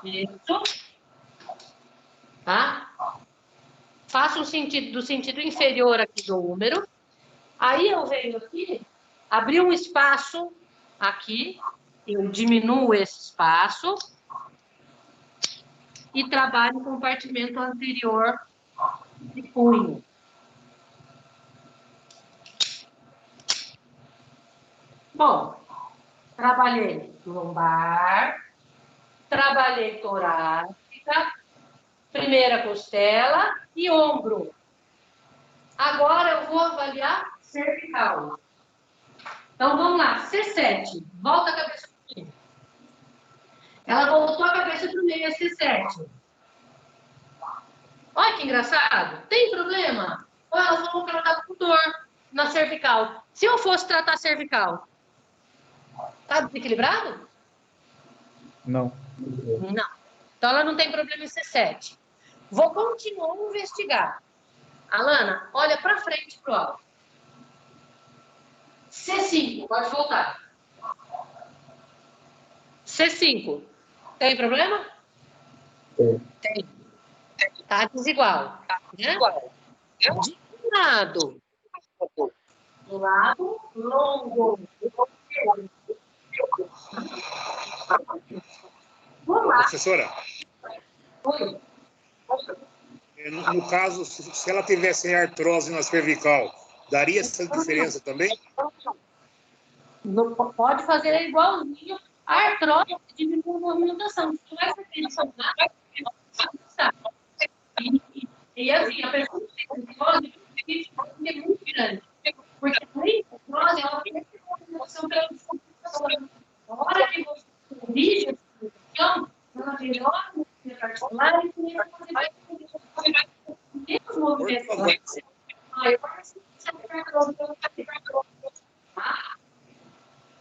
Isso. Tá? Faço o sentido do sentido inferior aqui do húmero. Aí eu venho aqui, abri um espaço aqui, eu diminuo esse espaço e trabalho o compartimento anterior de punho. Bom, trabalhei lombar, trabalhei torácica, primeira costela e ombro. Agora eu vou avaliar cervical. Então vamos lá, C7, volta a cabeça para o meio. Ela voltou a cabeça para o meio, é C7. Olha que engraçado, tem problema? Ou ela falou que ela estava com dor na cervical. Se eu fosse tratar cervical, tá desequilibrado? Não. Não. Então ela não tem problema em C7. Vou continuar a investigar. Alana, olha para frente pro alto. C5, pode voltar. C5, tem problema? Tem. Tá desigual. Né? De um lado. Do lado longo. Vamos lá. Professora, Oi. no caso, se ela tivesse artrose na cervical, daria essa diferença também? Não pode fazer igualzinho. A artrose diminui a movimentação. Se tu vai e assim, a pessoa que tem artrose é muito grande. Porque a artrose, ela tem uma movimentação pela movimentação. Na hora que você corrige essa movimentação, ela melhora o movimento articular e você vai menos movimentação.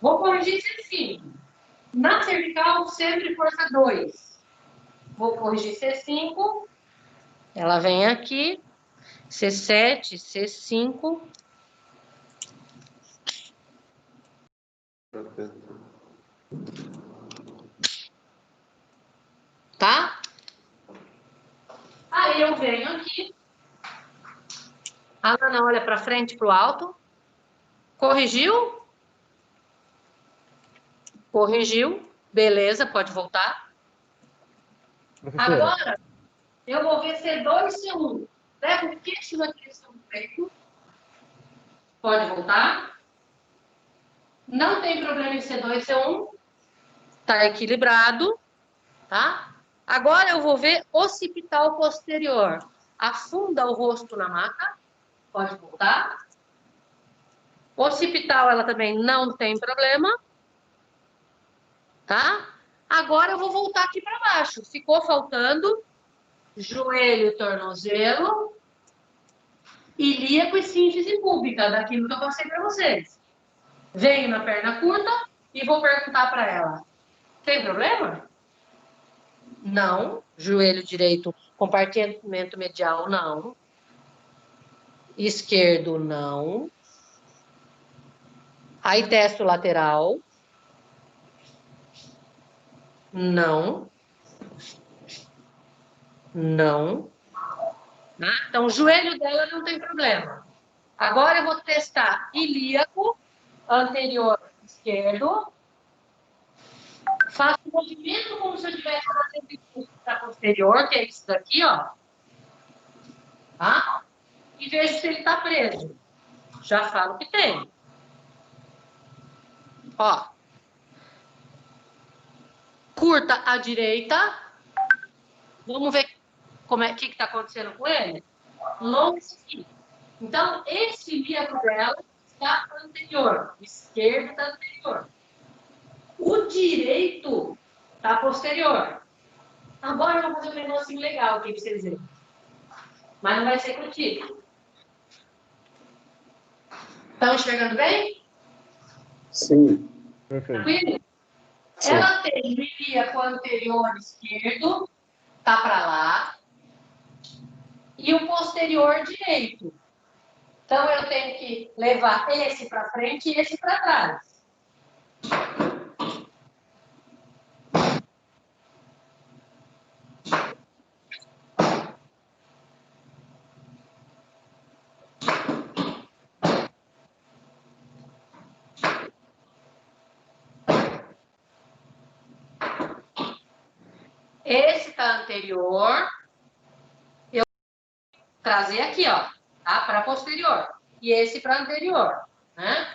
Vou corrigir C5. Na cervical, sempre força 2. Vou corrigir C5. Ela vem aqui. C7, C5. Tá? Aí eu venho aqui. A Ana olha para frente, para o alto. Corrigiu? Corrigiu. Beleza, pode voltar. Professora. Agora, eu vou ver C2 e C1. Leva o queixo na direção do peito. Pode voltar. Não tem problema em C2 e C1. Está equilibrado. Tá? Agora eu vou ver occipital posterior. Afunda o rosto na maca. Pode voltar. Occipital, ela também não tem problema. Tá? Agora eu vou voltar aqui para baixo. Ficou faltando joelho e tornozelo, ilíaco e síntese pública, daquilo que eu passei para vocês. Venho na perna curta e vou perguntar para ela. Tem problema? Não. Joelho direito, compartimento medial, não. Esquerdo, não. Aí testo lateral. Não. Não. Tá? Então, o joelho dela não tem problema. Agora eu vou testar ilíaco, anterior esquerdo. Faço o movimento como se eu estivesse fazendo para posterior, que é isso daqui, ó. Tá? E vejo se ele está preso. Já falo que tem. Ó. Curta à direita. Vamos ver o que está acontecendo com ele. Longo aqui. Então, esse ilíaco dela está anterior. O esquerdo está anterior. O direito está posterior. Agora eu vou fazer um negocinho legal aqui para vocês verem. Mas não vai ser contigo. Estão enxergando bem? Sim. Perfeito. Tranquilo? Sim. Ela tem o ilíaco anterior esquerdo, tá para lá. e o posterior direito. Então, eu tenho que levar esse para frente e esse para trás. Esse está anterior, eu vou trazer aqui, ó, tá? Para posterior. E esse para anterior, né?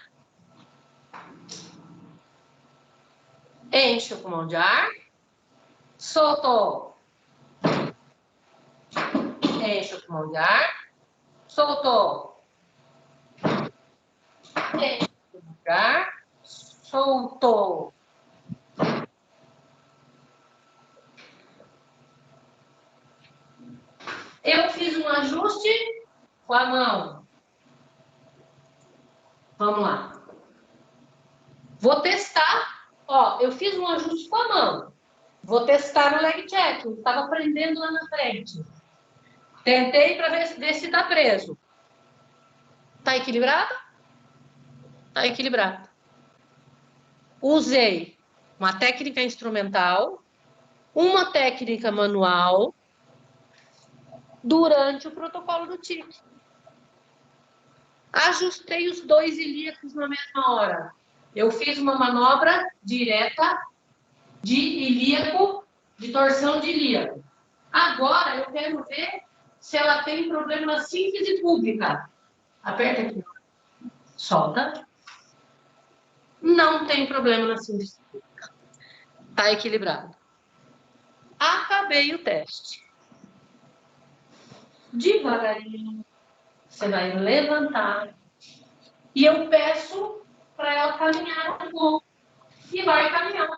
Encho com mão de ar, soltou. Encho com mão de ar, soltou. Encho com mão de ar, soltou. Eu fiz um ajuste com a mão. Vamos lá. Vou testar. Ó, eu fiz um ajuste com a mão. Vou testar no leg check. Eu estava prendendo lá na frente. Tentei para ver se está preso. Está equilibrado? Está equilibrado. Usei uma técnica instrumental, uma técnica manual, durante o protocolo do TIC. Ajustei os 2 ilíacos na mesma hora. Eu fiz uma manobra direta de ilíaco, de torção de ilíaco. Agora eu quero ver se ela tem problema na síntese pública. Aperta aqui. Solta. Não tem problema na síntese pública. Está equilibrado. Acabei o teste. Devagarinho, você vai levantar e eu peço para ela caminhar um pouco e vai caminhar.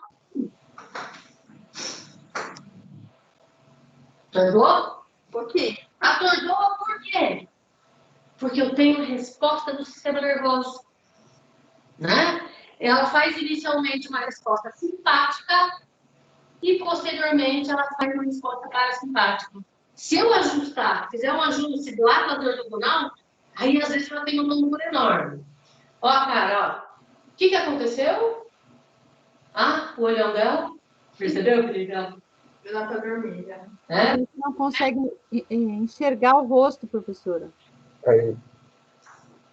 Atordou? Por quê? Atordou por quê? Porque eu tenho resposta do sistema nervoso, né? Ela faz inicialmente uma resposta simpática e posteriormente ela faz uma resposta parasimpática. Se eu ajustar, fizer um ajuste do lado ortogonal, aí às vezes ela tem uma tontura enorme. Ó, cara, ó. O que aconteceu? Ah, o olhão dela. Percebeu que legal? Ela tá vermelha. A gente não consegue enxergar o rosto, professora. Aí,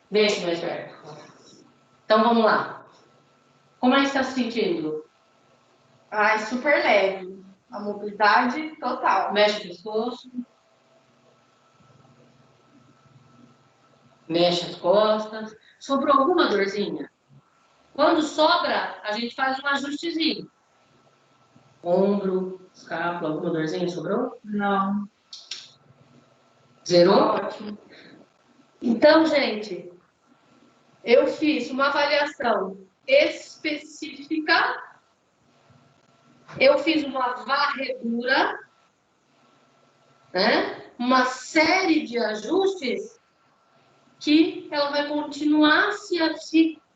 Deixa mais perto. Então vamos lá. Como é que está se sentindo? Ai, super leve. A mobilidade total. Mexe o pescoço. Mexe as costas. Sobrou alguma dorzinha? Quando sobra, a gente faz um ajustezinho. Ombro, escápula, alguma dorzinha sobrou? Não. Zerou? Ótimo. Então, gente, eu fiz uma avaliação específica. Eu fiz uma varredura, né? Uma série de ajustes que ela vai continuar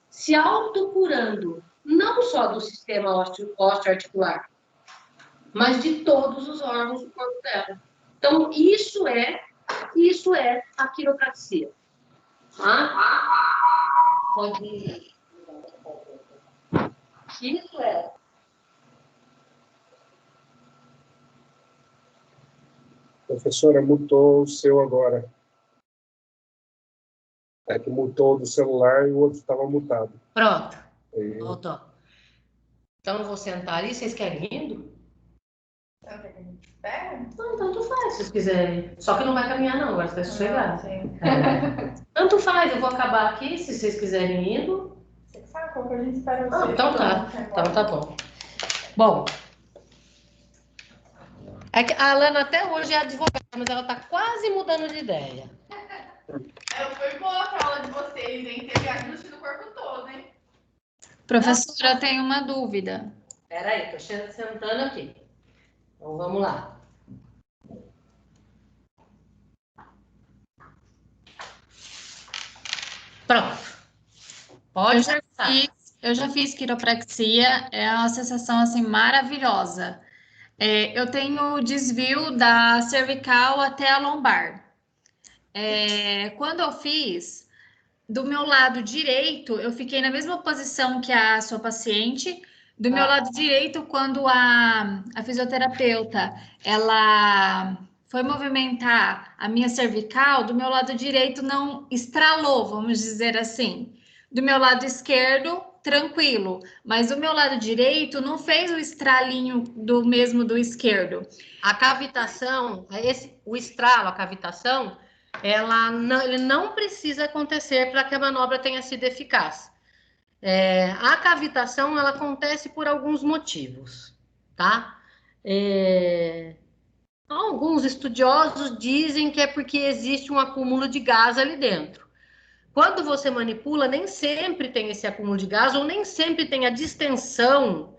se autocurando, não só do sistema osteoarticular, mas de todos os órgãos do corpo dela. Então, isso é a quiropraxia. Tá? Pode ir. Isso é. professora, mutou o seu agora. É que mutou do celular e o outro estava mutado. Pronto. Aí, Voltou. Então, eu vou sentar ali. Vocês querem indo? Não, tanto faz, se vocês quiserem. Só que não vai caminhar, não. Agora você vai sossegar. Tanto faz. Eu vou acabar aqui, se vocês quiserem indo. Você sabe qual que a gente espera Ah, você. então tá. Então tá bom. Bom. É que a Alana até hoje é advogada, mas ela tá quase mudando de ideia. Foi boa a aula de vocês, hein? Teve ajuste do corpo todo, hein? Professora, eu tenho uma dúvida. Peraí, tô sentando aqui. Então vamos lá. Pronto. Pode Eu já fiz quiropraxia, é uma sensação assim maravilhosa. Eu tenho desvio da cervical até a lombar. quando eu fiz, do meu lado direito, eu fiquei na mesma posição que a sua paciente. Do meu lado direito, quando a fisioterapeuta, ela foi movimentar a minha cervical, do meu lado direito não estralou, vamos dizer assim. Do meu lado esquerdo, tranquilo. Mas do meu lado direito não fez o estralinho do mesmo do esquerdo. A cavitação, o estralo, a cavitação, ele não precisa acontecer para que a manobra tenha sido eficaz. A cavitação, ela acontece por alguns motivos, tá? Alguns estudiosos dizem que é porque existe um acúmulo de gás ali dentro. Quando você manipula, nem sempre tem esse acúmulo de gás, ou nem sempre tem a distensão,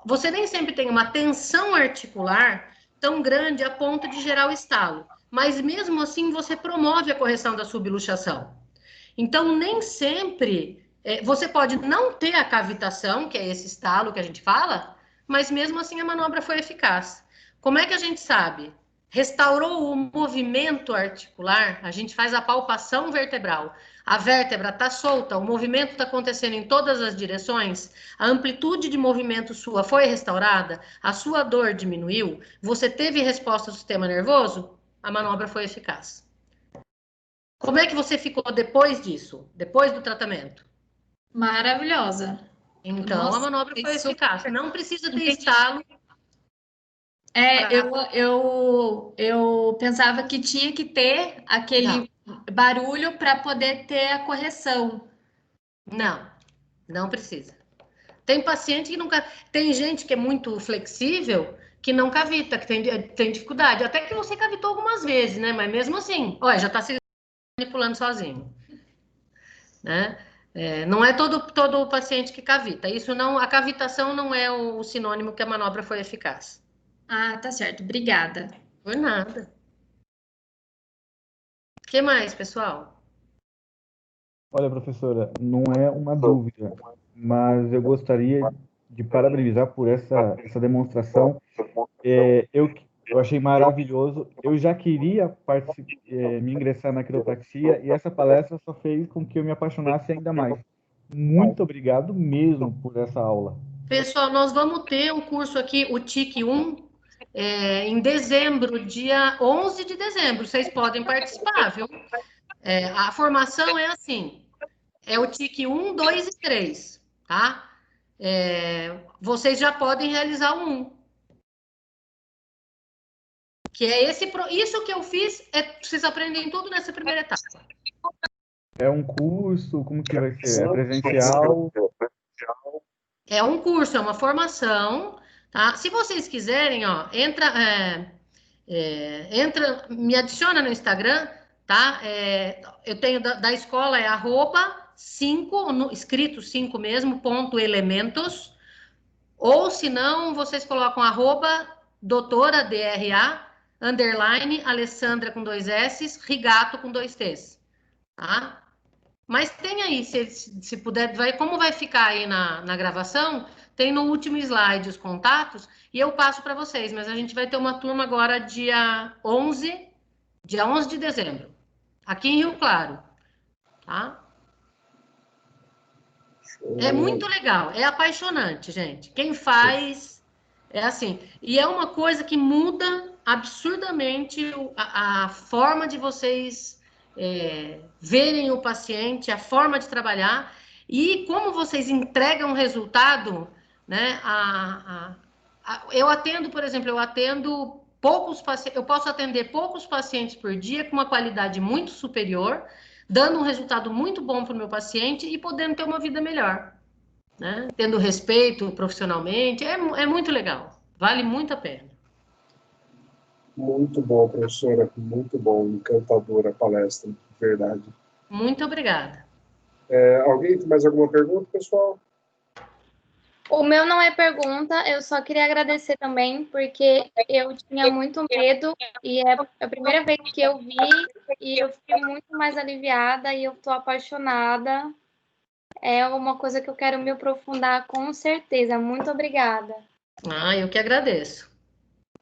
você nem sempre tem uma tensão articular tão grande a ponto de gerar o estalo. Mas mesmo assim, você promove a correção da subluxação. Então, nem sempre você pode não ter a cavitação, que é esse estalo que a gente fala, mas mesmo assim a manobra foi eficaz. Como é que a gente sabe? Restaurou o movimento articular, a gente faz a palpação vertebral. A vértebra está solta, o movimento está acontecendo em todas as direções, a amplitude de movimento sua foi restaurada, a sua dor diminuiu, você teve resposta do sistema nervoso, a manobra foi eficaz. Como é que você ficou depois disso? Depois do tratamento? Maravilhosa. Então, Nossa, a manobra foi eficaz. Não precisa ter estalo. Eu pensava que tinha que ter aquele barulho para poder ter a correção. Não precisa. Tem paciente que nunca... Tem gente que é muito flexível, que não cavita, que tem dificuldade. Até que você cavitou algumas vezes, né? Mas mesmo assim, olha, já está se manipulando sozinho, né? Não é todo paciente que cavita. Isso não, a cavitação não é o sinônimo que a manobra foi eficaz. Ah, tá certo. Obrigada. Por nada. O que mais, pessoal? Olha, professora, não é uma dúvida, mas eu gostaria de parabenizar por essa demonstração. Eu achei maravilhoso. Eu já queria me ingressar na quiropraxia e essa palestra só fez com que eu me apaixonasse ainda mais. Muito obrigado mesmo por essa aula. Pessoal, nós vamos ter um curso aqui, o TIC 1, em dezembro, dia 11 de dezembro. Vocês podem participar, viu? A formação é assim, é o TIC 1, 2 e 3, tá? Vocês já podem realizar o 1. Que é isso que eu fiz, vocês aprendem tudo nessa primeira etapa. É um curso, como que vai ser? É presencial? É um curso, é uma formação, tá? Se vocês quiserem, ó, me adiciona no Instagram, tá? Eu tenho da escola, é @5, escrito 5 mesmo, .elementos, ou se não, vocês colocam @doutora, DRA, _ Alessandra com 2 S, Rigato com 2 T's, tá? Mas tem aí, se puder, como vai ficar aí na gravação, tem no último slide os contatos, e eu passo para vocês, mas a gente vai ter uma turma agora dia 11 de dezembro, aqui em Rio Claro, tá? É muito legal, é apaixonante, gente. Quem faz, é assim, e é uma coisa que muda absurdamente a forma de vocês verem o paciente, a forma de trabalhar, e como vocês entregam resultado, né? Eu atendo, por exemplo, poucos pacientes, eu posso atender poucos pacientes por dia com uma qualidade muito superior, dando um resultado muito bom para o meu paciente e podendo ter uma vida melhor, né? Tendo respeito profissionalmente, é muito legal, vale muito a pena. Muito bom, professora, muito bom, encantadora a palestra, de verdade. Muito obrigada. Alguém tem mais alguma pergunta, pessoal? O meu não é pergunta, eu só queria agradecer também, porque eu tinha muito medo e é a primeira vez que eu vi e eu fiquei muito mais aliviada e eu estou apaixonada. É uma coisa que eu quero me aprofundar com certeza. Muito obrigada. Eu que agradeço.